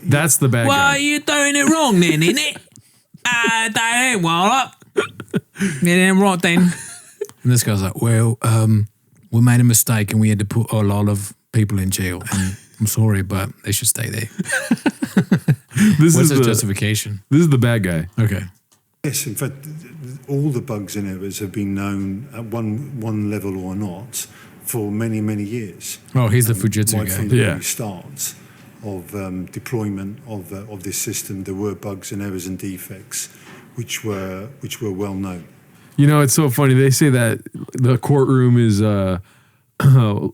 That's the bad guy. Well, you're doing it wrong then, innit? That ain't well up. It ain't right then. And this guy's like, well, we made a mistake and we had to put a lot of people in jail. And I'm sorry, but they should stay there. What's his justification? This is the bad guy. Okay. Yes, in fact, all the bugs and errors have been known at one level or not for many, many years. Oh, he's the Fujitsu right guy. From the starts of deployment of this system, there were bugs and errors and defects which were well known. You know, it's so funny. They say that the courtroom is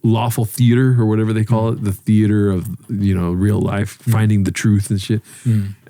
lawful theater or whatever they call it, the theater of, you know, real life, finding the truth and shit.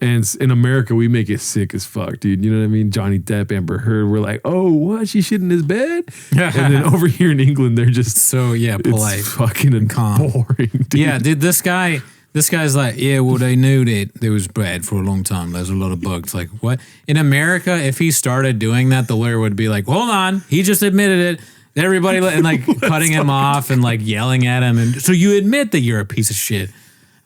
And in America, we make it sick as fuck, dude. You know what I mean? Johnny Depp, Amber Heard, we're like, oh, what? She shit in his bed? And then over here in England, they're just so polite, it's fucking and calm, boring. Dude. Yeah, dude, this guy's like, yeah, well, they knew that it was bad for a long time. There's a lot of bugs. Like, what? In America, if he started doing that, the lawyer would be like, hold on, he just admitted it. Everybody and like cutting him off and like yelling at him. And so you admit that you're a piece of shit.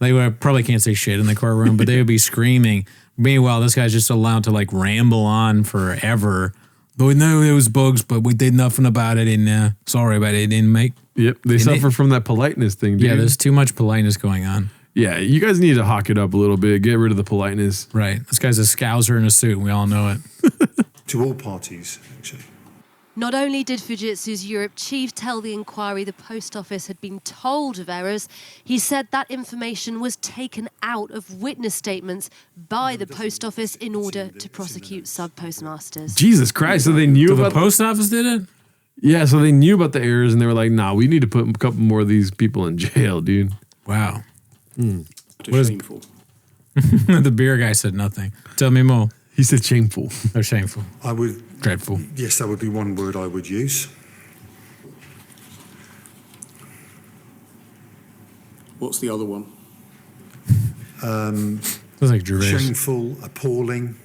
They probably can't say shit in the courtroom, but they would be screaming. Meanwhile, this guy's just allowed to like ramble on forever. But we know it was bugs, but we did nothing about it. And sorry about it, didn't make. Yep, they suffer from that politeness thing, dude. Yeah, there's too much politeness going on. Yeah, you guys need to hawk it up a little bit. Get rid of the politeness. Right. This guy's a scouser in a suit, and we all know it. To all parties, actually. Not only did Fujitsu's Europe chief tell the inquiry the post office had been told of errors, he said that information was taken out of witness statements by the post office in order to prosecute sub-postmasters. Jesus Christ, so they knew So about the post office did it? Yeah, so they knew about the errors and they were like, nah, we need to put a couple more of these people in jail, dude. Wow. What is shameful? The beer guy said nothing. Tell me more. He said shameful. Or shameful. I would. Dreadful. Yes, that would be one word I would use. What's the other one? Sounds like Gerardo. Shameful, appalling.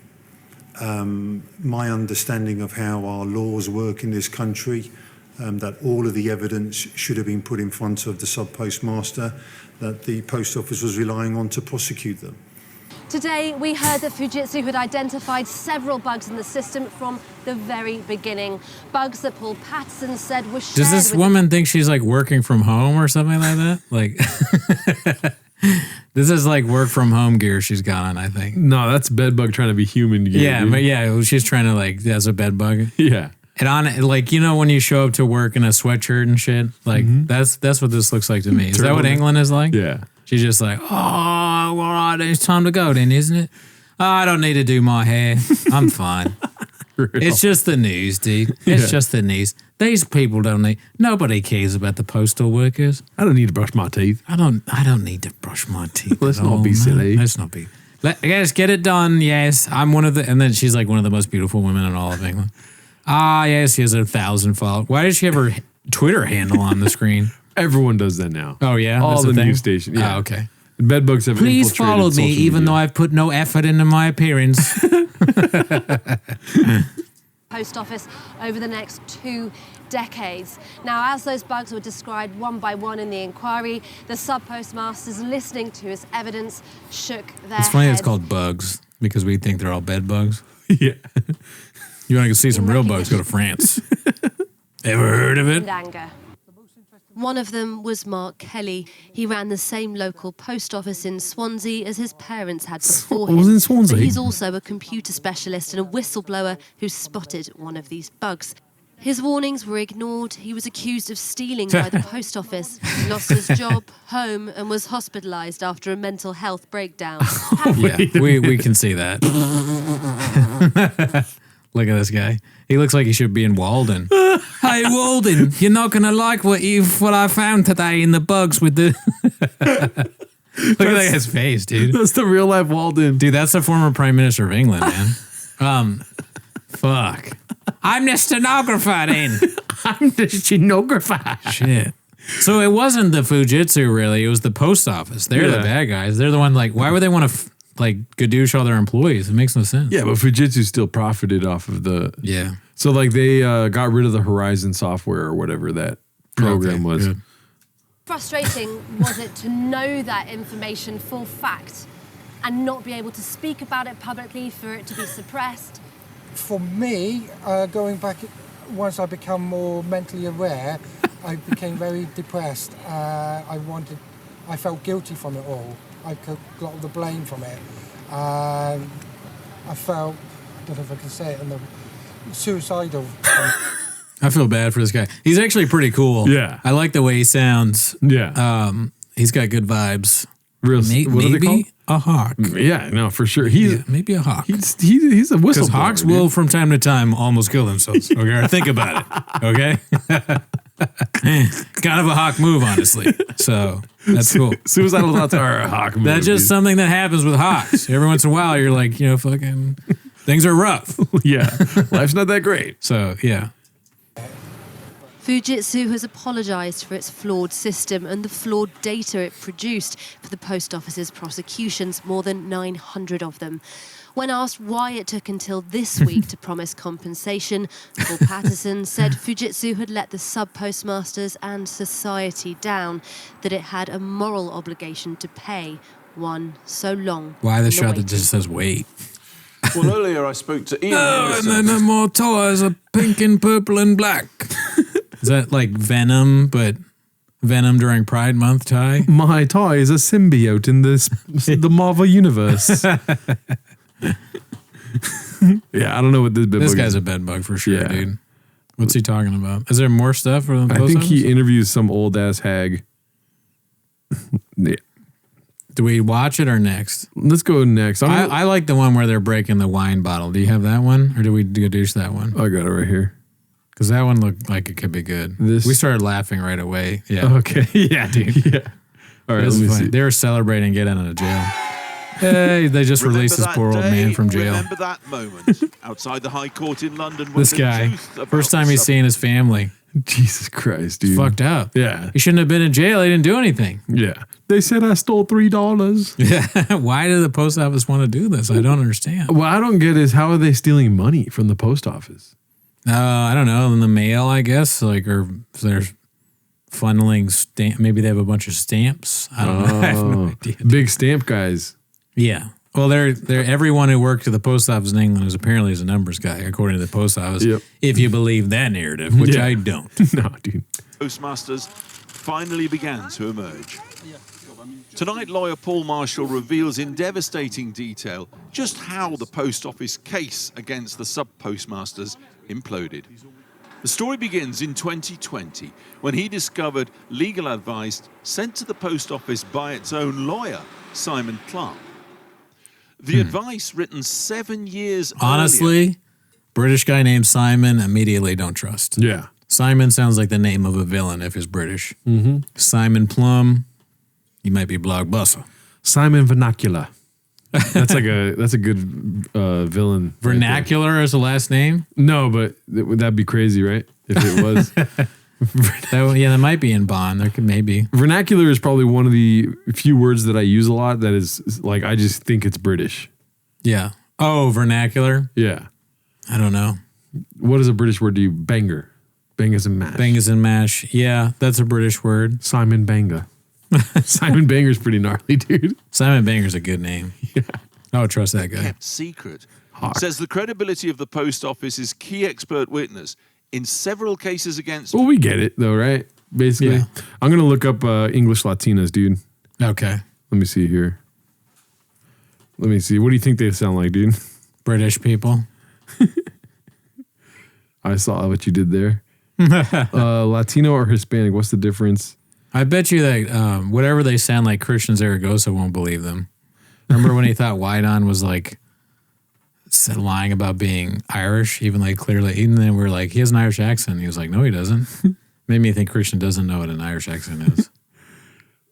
My understanding of how our laws work in this country, that all of the evidence should have been put in front of the sub-postmaster, that the post office was relying on to prosecute them. Today, we heard that Fujitsu had identified several bugs in the system from the very beginning. Bugs that Paul Patterson said were shared Does this woman think she's like working from home or something like that? Like, this is like work from home gear she's got on, I think. No, that's bedbug trying to be human again. Yeah, dude. but yeah, she's trying to like, that's a bedbug. Yeah. And on like, you know, when you show up to work in a sweatshirt and shit, like that's what this looks like to me. Is that what England is like? Yeah. She's just like, oh, all right, it's time to go then, isn't it? Oh, I don't need to do my hair. I'm fine. It's just the news, dude. It's just the news. These people don't need. Nobody cares about the postal workers. I don't need to brush my teeth. I don't need to brush my teeth. Let's at not all, be man. silly. Let's not be. Yes, get it done. Yes, I'm one of the. And then she's like one of the most beautiful women in all of England. Ah, yes, she has 1,000 followers. Why does she have her Twitter handle on the screen? Everyone does that now. Oh yeah, all that's the thing? news stations. Yeah, Oh, okay. Bedbugs have Please follow me, infiltrated social even media. though I've put no effort into my appearance. post office over the next 2 decades. Now, as those bugs were described one by one in the inquiry, the sub-postmasters listening to his evidence shook their It's funny heads. it's called bugs because we think they're all bed bugs. Yeah. You want to see some real bugs? Go to France. Ever heard of it? And anger. One of them was Mark Kelly. He ran the same local post office in Swansea as his parents had before him. was in Swansea? But he's also a computer specialist and a whistleblower who spotted one of these bugs. His warnings were ignored. He was accused of stealing by the post office. He lost his job, home, and was hospitalised after a mental health breakdown. Yeah, we can see that. Look at this guy. He looks like he should be in Walden. Hey, Walden, you're not going to like what I found today in the bugs with the... Look at that guy's face, dude. That's the real life Walden. Dude, that's the former Prime Minister of England, man. Fuck. I'm the stenographer then. I'm the stenographer. Shit. So it wasn't the Fujitsu, really. It was the post office. They're the bad guys. They're the one, like, why would they want to, gadoosh all their employees? It makes no sense. Yeah, but Fujitsu still profited off of the... Yeah. So, like, they got rid of the Horizon software or whatever that program was. Good. Frustrating was it to know that information for fact and not be able to speak about it publicly, for it to be suppressed? For me, going back, once I become more mentally aware, I became very depressed. I felt guilty from it all. I got all the blame from it. I felt, I don't know if I can say it, suicidal. I feel bad for this guy. He's actually pretty cool. Yeah. I like the way he sounds. Yeah. He's got good vibes. What are they Maybe called? a hawk. Yeah, no, for sure. He's Maybe a hawk. he's a whistleblower. Because hawks dude. will, from time to time, almost kill themselves. Okay, or think about it. Okay, kind of a hawk move, honestly. So that's cool. Suicidal thoughts are a hawk move. That's just dude. something that happens with hawks. Every once in a while, you're like, fucking things are rough. Yeah, life's not that great. So yeah. Fujitsu has apologised for its flawed system and the flawed data it produced for the post office's prosecutions, more than 900 of them. When asked why it took until this week to promise compensation, Paul Patterson said Fujitsu had let the sub-postmasters and society down, that it had a moral obligation to pay one so long. Why the in shot that waiting. just says wait? Well, earlier I spoke to Ian. And then the more toys are pink and purple and black. Is that like Venom, but Venom during Pride Month, Ty? My Ty is a symbiote in the Marvel universe. Yeah, I don't know what this bed This bug guy's is. a bed bug for sure, Yeah. dude. What's he talking about? Is there more stuff for the I post think office? he interviews some old ass hag. Yeah. Do we watch it or next? Let's go next. I like the one where they're breaking the wine bottle. Do you have that one, or do we douche that one? I got it right here. Because that one looked like it could be good. We started laughing right away. Yeah. Okay. Yeah, dude. Yeah. All right. This Let me is funny. see. They were celebrating getting out of jail. Hey, they just released this poor old man from jail. Remember that moment outside the High Court in London. When This the guy, truth about first time the he's seeing his family. Jesus Christ, dude. Fucked up. Yeah. He shouldn't have been in jail. He didn't do anything. Yeah. They said I stole $3. Yeah. Why did the post office want to do this? I don't understand. What I don't get is how are they stealing money from the post office? I don't know. In the mail, I guess, like, or they're funneling stamp. Maybe they have a bunch of stamps. I don't know. I have no idea. Big stamp guys. Yeah. Well, they're everyone who worked at the post office in England is apparently a numbers guy, according to the post office. Yep. If you believe that narrative, which Yeah. I don't. No, dude. Postmasters finally began to emerge. Tonight, lawyer Paul Marshall reveals in devastating detail just how the post office case against the sub-postmasters imploded. The story begins in 2020 when he discovered legal advice sent to the post office by its own lawyer, Simon Clark. The advice written 7 years earlier. Honestly, British guy named Simon, immediately don't trust. Yeah. Simon sounds like the name of a villain if he's British. Mm-hmm. Simon Plum, he might be blockbuster. Simon Vernacular. That's a good villain. Vernacular as a last name? No, but that'd be crazy, right? If it was. That might be in Bond. There could maybe. Vernacular is probably one of the few words that I use a lot that is like, I just think it's British. Yeah. Oh, vernacular? Yeah. I don't know. What is a British word to you? Banger. Bangers and mash. Bangers and mash. Yeah, that's a British word. Simon Banga. Simon Banger's pretty gnarly, dude. Simon Banger's a good name. Yeah. I would trust that guy. Kept secret. Says the credibility of the post office's key expert witness in several cases against. Well, we get it though, right? Basically. Yeah. I'm going to look up English Latinas, dude. Okay. Let me see here. Let me see. What do you think they sound like, dude? British people. I saw what you did there. Latino or Hispanic, what's the difference? I bet you that whatever they sound like, Christian Zaragoza won't believe them. Remember when he thought Wydon was like lying about being Irish, even like clearly, and then we're like, he has an Irish accent. He was like, no, he doesn't. Made me think Christian doesn't know what an Irish accent is.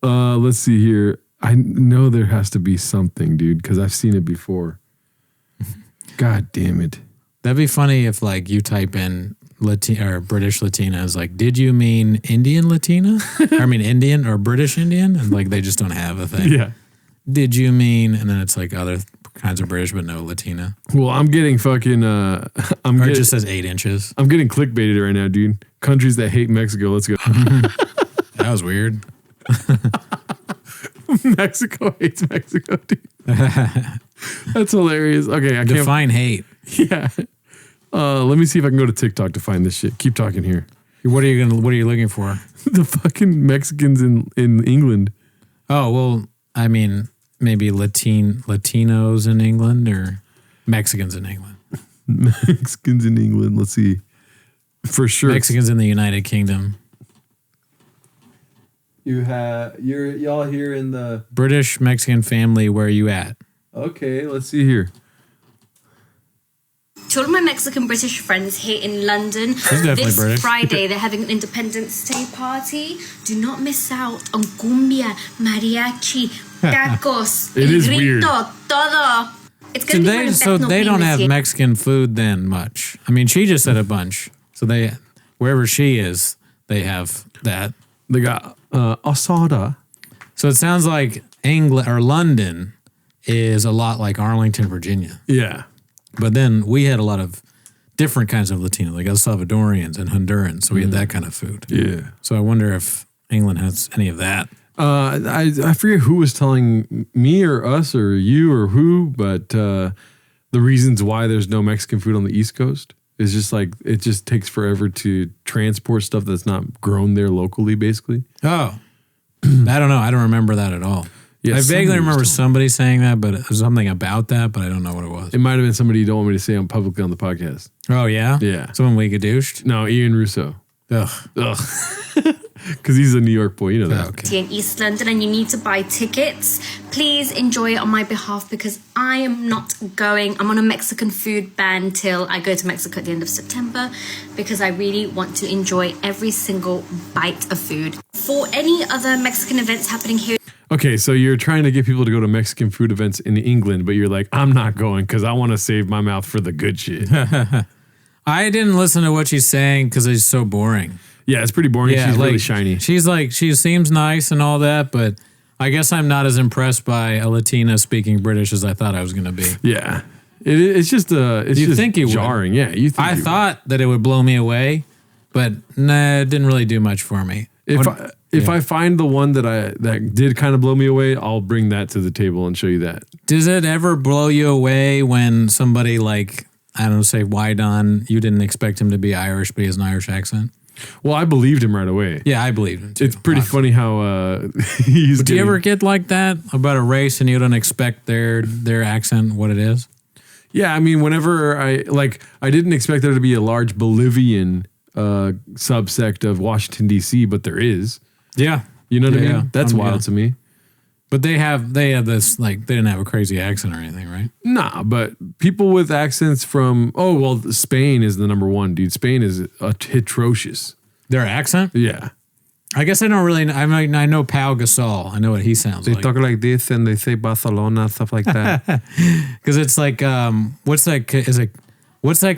Let's see here. I know there has to be something, dude, because I've seen it before. God damn it. That'd be funny if like you type in or British Latina is like, did you mean Indian Latina? I mean Indian or British Indian? And like they just don't have a thing. Yeah. Did you mean? And then it's like other kinds of British, but no Latina. Well, I'm getting fucking. Or it just says 8 inches. I'm getting clickbaited right now, dude. Countries that hate Mexico. Let's go. That was weird. Mexico hates Mexico, dude. That's hilarious. Okay, I can't Define hate. Yeah. Let me see if I can go to TikTok to find this shit. Keep talking here. What are you looking for? The fucking Mexicans in England. Oh, well, I mean, maybe Latinos in England or Mexicans in England. Mexicans in England. Let's see. For sure. Mexicans in the United Kingdom. Y'all here in the British Mexican family, where are you at? Okay, let's see here. To all of my Mexican British friends here in London, this British. Friday they're having an Independence Day party. Do not miss out on cumbia, mariachi, tacos, It is grito, weird. todo. It's going to be one of the best they don't this have year. Mexican food then much. I mean, she just said a bunch. So they, wherever she is, they have that. They got asada. So it sounds like England or London is a lot like Arlington, Virginia. Yeah. But then we had a lot of different kinds of Latino, like El Salvadorians and Hondurans. So we had that kind of food. Yeah. So I wonder if England has any of that. I forget who was telling me or us or you or who, but the reasons why there's no Mexican food on the East Coast is just like it just takes forever to transport stuff that's not grown there locally, basically. Oh, I don't know. I don't remember that at all. Yeah, I vaguely remember somebody saying that, but there's something about that, but I don't know what it was. It might have been somebody you don't want me to say on publicly on the podcast. Oh, yeah? Yeah. Someone we gadooshed? No, Ian Russo. Ugh. Because he's a New York boy, you know that. Okay. In East London, and you need to buy tickets. Please enjoy it on my behalf because I am not going. I'm on a Mexican food ban till I go to Mexico at the end of September because I really want to enjoy every single bite of food. For any other Mexican events happening here. Okay, so you're trying to get people to go to Mexican food events in England, but you're like, I'm not going because I want to save my mouth for the good shit. I didn't listen to what she's saying because it's so boring. Yeah, it's pretty boring. Yeah, she's like, really shiny. She's like, she seems nice and all that, but I guess I'm not as impressed by a Latina speaking British as I thought I was going to be. Yeah. It's just it's You'd just think you jarring. Would. Yeah, you think I thought that it would blow me away, but nah, it didn't really do much for me. If I find the one that did kind of blow me away, I'll bring that to the table and show you that. Does it ever blow you away when somebody like, I don't know, say Wydon, you didn't expect him to be Irish, but he has an Irish accent? Well, I believed him right away. Yeah, I believed him too. It's pretty funny how he's. But do you ever get like that about a race and you don't expect their accent, what it is? Yeah, I mean, whenever I didn't expect there to be a large Bolivian subsect of Washington D.C., but there is. Yeah, you know what I mean. Yeah. That's wild to me. But they have this like they didn't have a crazy accent or anything, right? Nah, but people with accents from Spain is the number one, dude. Spain is atrocious. Their accent? Yeah. I guess I don't really. I know Pau Gasol. I know what he sounds They like. talk like this and they say Barcelona, stuff like that. Because it's like, what's that? Is it what's that?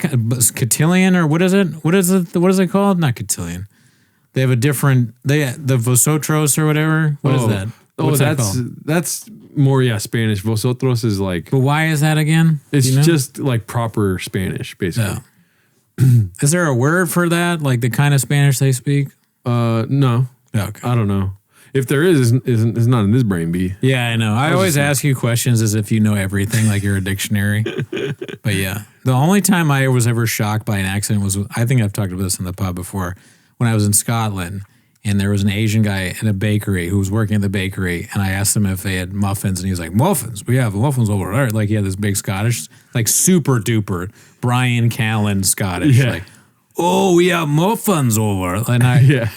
Cotillion or what is it? What is it? What is it called? Not cotillion. They have a different. The vosotros or whatever. What is that? What's that's more Spanish. Vosotros is like. But why is that again? It's just like proper Spanish, basically. Oh. Is there a word for that? Like the kind of Spanish they speak? No. Okay. I don't know. If there is, it's not in this brain bee. Yeah, I know. I always ask you questions as if you know everything, like you're a dictionary. But yeah, the only time I was ever shocked by an accent was, I think I've talked about this in the pub before, when I was in Scotland. And there was an Asian guy in a bakery who was working at the bakery. And I asked him if they had muffins. And he was like, muffins? We have muffins over there. Like he had this big Scottish, like super duper Brian Callen Scottish. Yeah. Like, oh, we have muffins over. And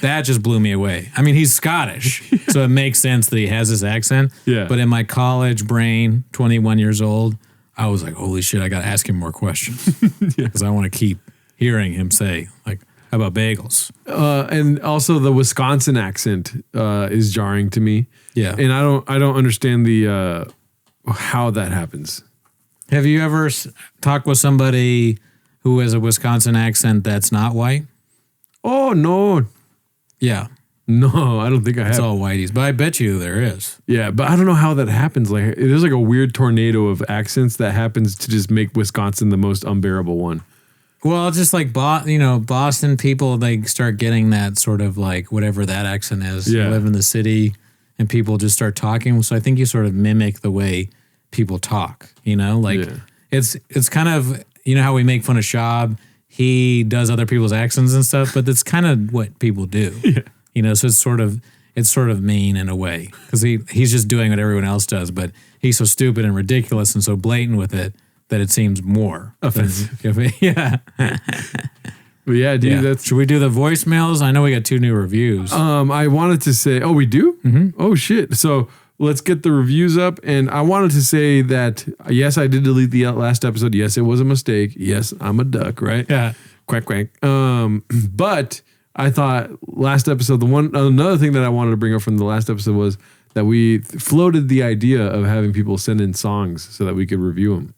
that just blew me away. I mean, he's Scottish. So it makes sense that he has this accent. Yeah. But in my college brain, 21 years old, I was like, holy shit, I got to ask him more questions. Because I want to keep hearing him say, like, how about bagels? And also the Wisconsin accent is jarring to me. Yeah. And I don't understand the how that happens. Have you ever talked with somebody who has a Wisconsin accent that's not white? Oh, no. Yeah. No, I don't think I have. It's all whiteies, but I bet you there is. Yeah, but I don't know how that happens. Like, there's like a weird tornado of accents that happens to just make Wisconsin the most unbearable one. Well, just like Boston people, they start getting that sort of like whatever that accent is. Yeah. You live in the city and people just start talking. So I think you sort of mimic the way people talk, like it's kind of, how we make fun of Schaub. He does other people's accents and stuff, but that's kind of what people do, so it's sort of mean in a way because he's just doing what everyone else does, but he's so stupid and ridiculous and so blatant with it that it seems more offensive. Yeah. But yeah, dude, should we do the voicemails? I know we got 2 new reviews. I wanted to say, we do? Mm-hmm. Oh shit. So let's get the reviews up. And I wanted to say that, yes, I did delete the last episode. Yes, it was a mistake. Yes, I'm a duck, right? Yeah. Quack, quack. But I thought last episode, another thing that I wanted to bring up from the last episode was that we floated the idea of having people send in songs so that we could review them.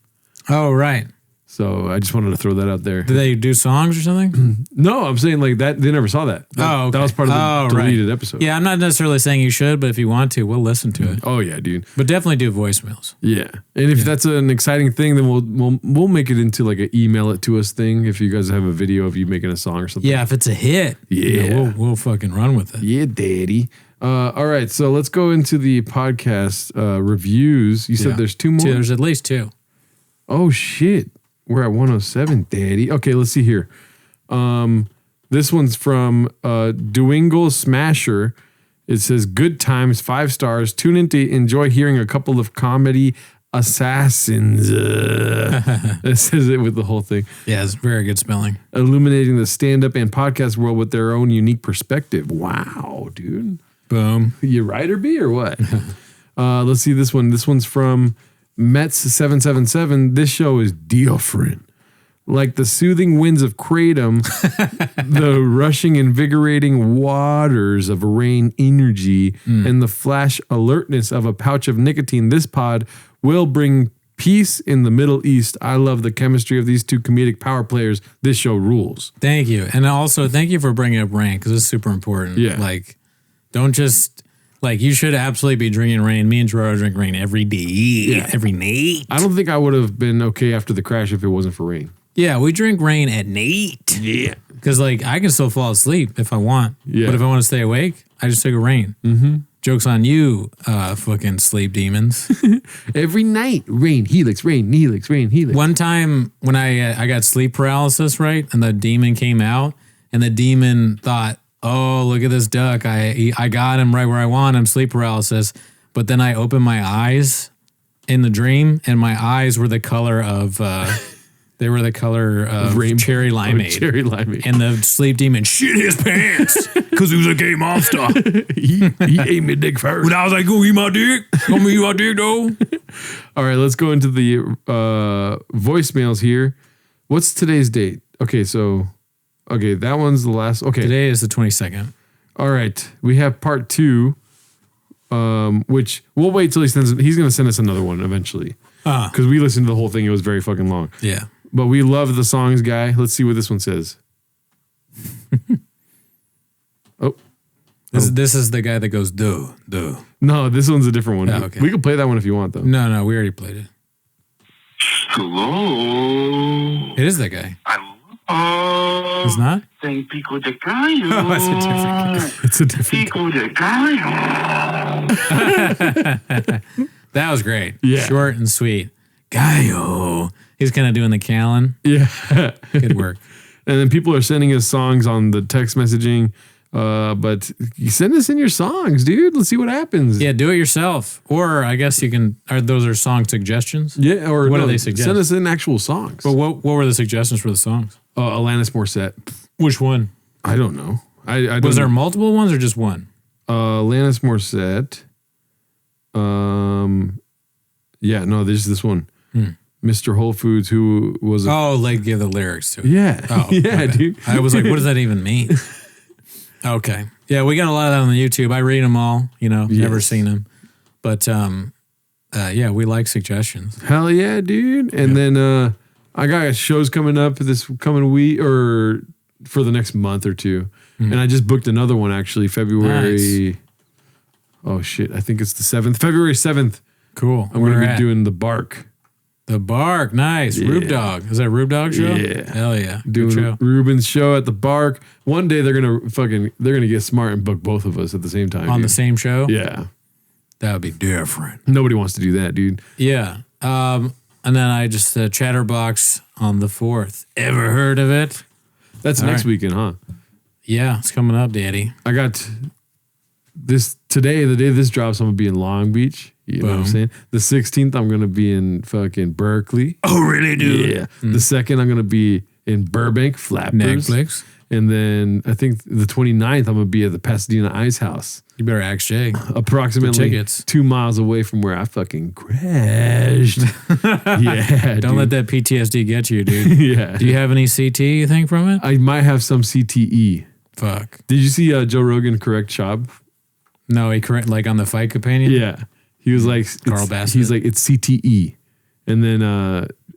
Oh, right. So I just wanted to throw that out there. Do they do songs or something? No, I'm saying like that. They never saw that. Oh, okay. That was part of the deleted episode. Yeah, I'm not necessarily saying you should, but if you want to, we'll listen to it. Oh yeah, dude. But definitely do voicemails. Yeah, and if that's an exciting thing, then we'll make it into like an email it to us thing. If you guys have a video of you making a song or something. Yeah, if it's a hit. Yeah, we'll fucking run with it. Yeah, daddy. All right, so let's go into the podcast reviews. You said there's 2 more? There's at least 2. Oh, shit. We're at 107, daddy. Okay, let's see here. This one's from Duingle Smasher. It says, good times, 5 stars. Tune in to enjoy hearing a couple of comedy assassins. It says it with the whole thing. Yeah, it's very good spelling. Illuminating the stand-up and podcast world with their own unique perspective. Wow, dude. Boom. You writer B or what? Let's see this one. This one's from Mets777. This show is different. Like the soothing winds of Kratom, the rushing, invigorating waters of rain energy, and the flash alertness of a pouch of nicotine, this pod will bring peace in the Middle East. I love the chemistry of these 2 comedic power players. This show rules. Thank you. And also, thank you for bringing up rain because it's super important. Yeah. Like, don't just... Like, you should absolutely be drinking rain. Me and Gerardo drink rain every day, every night. I don't think I would have been okay after the crash if it wasn't for rain. Yeah, we drink rain at night. Yeah. Because, like, I can still fall asleep if I want. Yeah. But if I want to stay awake, I just take a rain. Mm-hmm. Joke's on you, fucking sleep demons. Every night, rain, helix, rain, helix, rain, helix. One time when I got sleep paralysis, right? And the demon came out, and the demon thought, oh, look at this duck. I got him right where I want him, sleep paralysis. But then I opened my eyes in the dream, and my eyes were the color of, they were the color of cherry limeade. Cherry limeade. And the sleep demon shit his pants because he was a gay monster. he ate me dick first. When I was like, go eat my dick. Go eat my dick, though. All right, let's go into the voicemails here. What's today's date? Okay, so... Okay, that one's the last. Okay. Today is the 22nd. All right. We have part 2, which we'll wait till he's going to send us another one eventually. Because we listened to the whole thing. It was very fucking long. Yeah. But we love the songs, guy. Let's see what this one says. This is the guy that goes, duh. No, this one's a different one. Oh, okay. We can play that one if you want, though. No, we already played it. Hello. It is that guy. It's not? Tem pico de gallo. Oh, it's a different guy. It's a different Pico de gallo. That was great. Yeah. Short and sweet. Gallo. He's kind of doing the Callan. Yeah. Good work. And then people are sending us songs on the text messaging. But you send us in your songs, dude. Let's see what happens. Yeah, do it yourself. Or I guess you can, those are song suggestions? Yeah, or what do they suggest? Send us in actual songs. But what were the suggestions for the songs? Alanis Morissette. Which one? I don't know. I don't Was there know. multiple ones or just one? Alanis Morissette. Yeah, no, there's this one. Mr. Whole Foods, who was give the lyrics to it. Yeah. Oh, yeah, dude. I was like, what does that even mean? Okay. Yeah, we got a lot of that on the YouTube. I read them all, never seen them. But yeah, we like suggestions. Hell yeah, dude. And then I got shows coming up this coming week or for the next month or 2. And I just booked another one actually, February. Nice. Oh shit, I think it's the 7th. February 7th. Cool. I'm going to be doing The Bark. The Bark, nice. Yeah. Rube Dog. Is that Rube Dog show? Yeah. Hell yeah. Doing show. Ruben's show at The Bark. One day they're gonna get smart and book both of us at the same time. On the same show? Yeah. That would be different. Nobody wants to do that, dude. Yeah. And then I just Chatterbox on the 4th. Ever heard of it? That's all next right. weekend, huh? Yeah, it's coming up, Daddy. I got this today, the day this drops, I'm gonna be in Long Beach. You know what I'm saying? The 16th, I'm gonna be in fucking Berkeley. Oh, really, dude? Yeah. The 2nd, I'm gonna be in Burbank, Flappers. Netflix. And then I think the 29th, I'm gonna be at the Pasadena Ice House. You better ask Jay. Approximately 2 miles away from where I fucking crashed. Yeah. Don't let that PTSD get you, dude. Yeah. Do you have any CT, you think, from it? I might have some CTE. Fuck. Did you see Joe Rogan correct Schaub? No, he correct like on the Fight Companion? Yeah. He was like, Carl Bassett. He's like, it's CTE. And then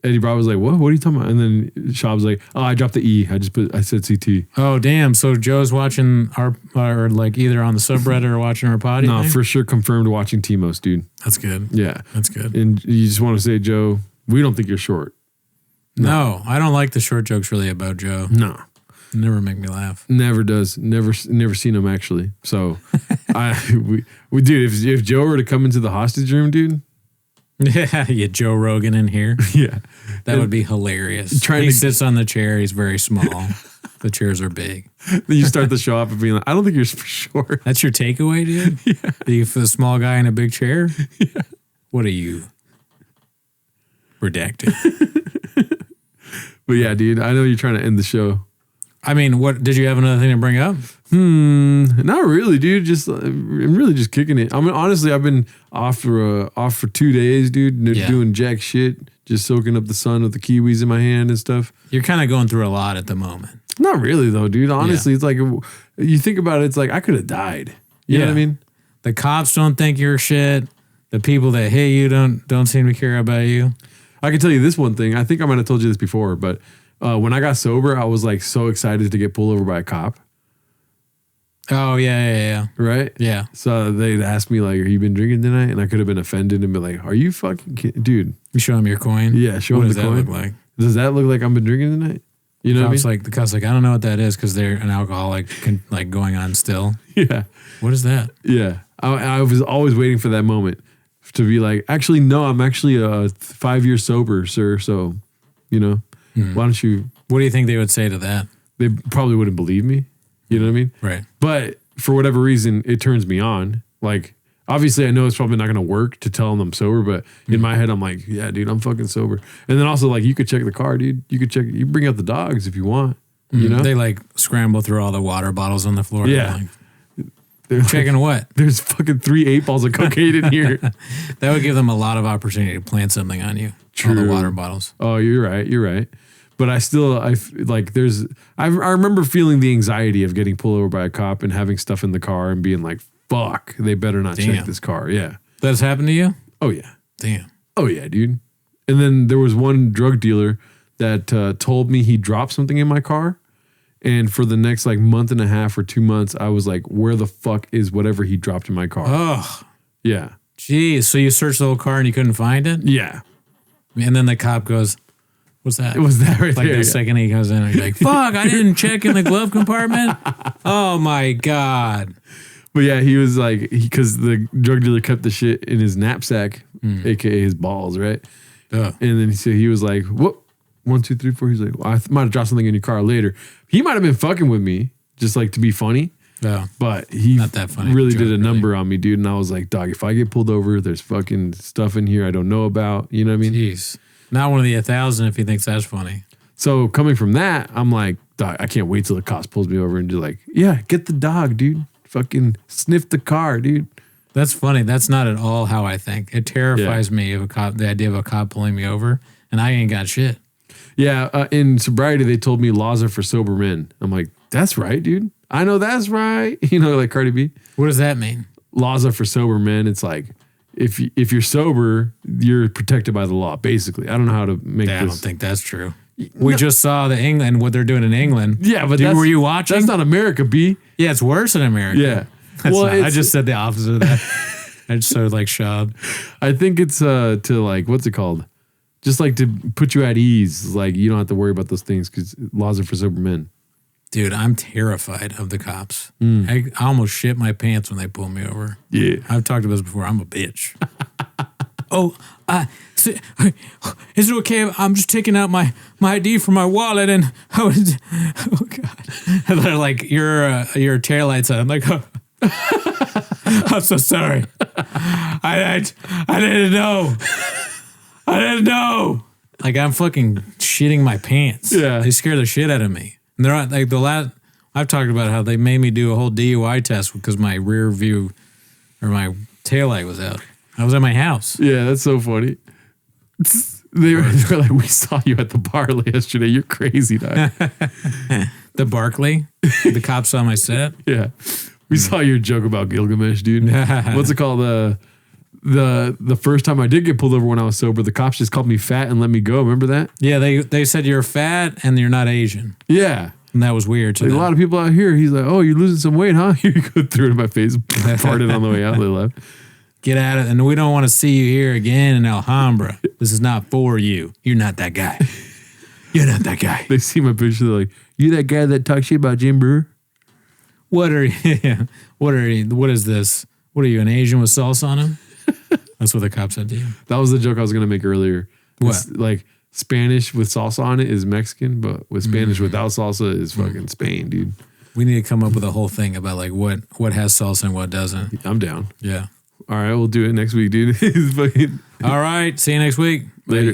Eddie Bravo was like, what are you talking about? And then Schaub's like, oh, I dropped the E. I said CT. Oh, damn. So Joe's watching or like either on the subreddit or watching our potty? No, for sure confirmed watching T-Most, dude. That's good. Yeah. That's good. And you just want to say, Joe, we don't think you're short. No, I don't like the short jokes really about Joe. No. Never make me laugh. Never does. Never seen him actually. So we dude, if Joe were to come into the hostage room, dude. Yeah, Joe Rogan in here. Yeah. That would be hilarious. He sits on the chair. He's very small. The chairs are big. Then you start the show off and being like, I don't think you're for short. That's your takeaway, dude? Yeah. For the small guy in a big chair? Yeah. What are you? Redacted. But yeah, dude, I know you're trying to end the show. I mean, what did you have another thing to bring up? Not really, dude. I'm really just kicking it. I mean, honestly, I've been off for 2 days, dude. Doing jack shit, just soaking up the sun with the kiwis in my hand and stuff. You're kind of going through a lot at the moment. Not really, though, dude. Honestly, It's like you think about it. It's like I could have died. You know what I mean? The cops don't think you're shit. The people that hate you don't seem to care about you. I can tell you this one thing. I think I might have told you this before, but when I got sober, I was like so excited to get pulled over by a cop. Oh, yeah. Right? Yeah. So they'd ask me like, "Are you been drinking tonight?" And I could have been offended and be like, "Are you fucking dude?" You show them your coin? Yeah, show them the coin. What does that look like? Does that look like I've been drinking tonight? You know what I mean? The cop's like, I don't know what that is because they're an alcoholic like going on still. Yeah. What is that? Yeah. I was always waiting for that moment to be like, actually, no, I'm actually 5 years sober, sir. So, why don't you... What do you think they would say to that? They probably wouldn't believe me. You know what I mean? Right. But for whatever reason, it turns me on. Like, obviously, I know it's probably not going to work to tell them I'm sober, but in my head, I'm like, yeah, dude, I'm fucking sober. And then also, like, you could check the car, dude. You bring out the dogs if you want. You know? They like scramble through all the water bottles on the floor. Yeah. They're checking what? There's fucking 3 8 balls of cocaine in here. That would give them a lot of opportunity to plant something on you. True. All the water bottles. Oh, you're right. But I remember feeling the anxiety of getting pulled over by a cop and having stuff in the car and being like, fuck, they better not check this car. Yeah. That's happened to you? Oh, yeah. Damn. Oh, yeah, dude. And then there was one drug dealer that told me he dropped something in my car. And for the next like month and a half or 2 months, I was like, where the fuck is whatever he dropped in my car? Oh. Yeah. Jeez. So you searched the whole car and you couldn't find it? Yeah. And then the cop goes, what's that? It was that right like there. The second he goes in, he's like, fuck, I didn't check in the glove compartment. Oh my God. But yeah, he was like, because the drug dealer kept the shit in his knapsack, AKA his balls, right? And then he was like, what? 1, 2, 3, 4. He's like, well, I might have dropped something in your car later. He might have been fucking with me, just like to be funny. Yeah. But he not that funny. Really did a number on me, dude. And I was like, dog, if I get pulled over, there's fucking stuff in here I don't know about. You know what I mean? Jeez. Not one of the 1,000 if he thinks that's funny. So coming from that, I'm like, dog, I can't wait till the cops pulls me over and just like, yeah, get the dog, dude. Fucking sniff the car, dude. That's funny. That's not at all how I think. It terrifies me of the idea of a cop pulling me over, and I ain't got shit. Yeah, in sobriety, they told me laws are for sober men. I'm like, that's right, dude. I know that's right. Like Cardi B. What does that mean? Laws are for sober men. It's like, if you're sober, you're protected by the law, basically. I don't know how to make this. I don't think that's true. We just saw what they're doing in England. Yeah, but were you watching? That's not America, B. Yeah, it's worse in America. Yeah. I just said the opposite of that. I just said like Schaub. I think it's to like, what's it called? Just like to put you at ease. Like you don't have to worry about those things because laws are for sober men. Dude, I'm terrified of the cops. I almost shit my pants when they pull me over. Yeah. I've talked about this before. I'm a bitch. Is it okay? I'm just taking out my ID from my wallet and oh God. And they're like, your taillight's on. I'm like, oh. I'm so sorry. I didn't know. I didn't know. Like I'm fucking shitting my pants. Yeah. They scare the shit out of me. And they're not, like I've talked about how they made me do a whole DUI test because my rear view or my taillight was out. I was at my house. Yeah, that's so funny. They were like, we saw you at the bar yesterday. You're crazy, dog. The Barclay? The cops saw my set? Yeah. We saw your joke about Gilgamesh, dude. What's it called? the first time I did get pulled over when I was sober, the cops just called me fat and let me go. Remember that? Yeah, they said you're fat and you're not Asian. Yeah. And that was weird too. Like a lot of people out here, he's like, oh, you're losing some weight, huh? Here you go, threw it in my face, farted on the way out, they left. Get at it. And we don't want to see you here again in Alhambra. This is not for you. You're not that guy. You're not that guy. They see my picture, they're like, you that guy that talks shit about Jim Brewer? What are you? What is this? What are you, an Asian with salsa on him? That's what the cop said to you. That was the joke I was going to make earlier. What? It's like Spanish with salsa on it is Mexican, but with Spanish without salsa is fucking Spain, dude. We need to come up with a whole thing about like what has salsa and what doesn't. I'm down. Yeah. All right, we'll do it next week, dude. All right. See you next week. Later.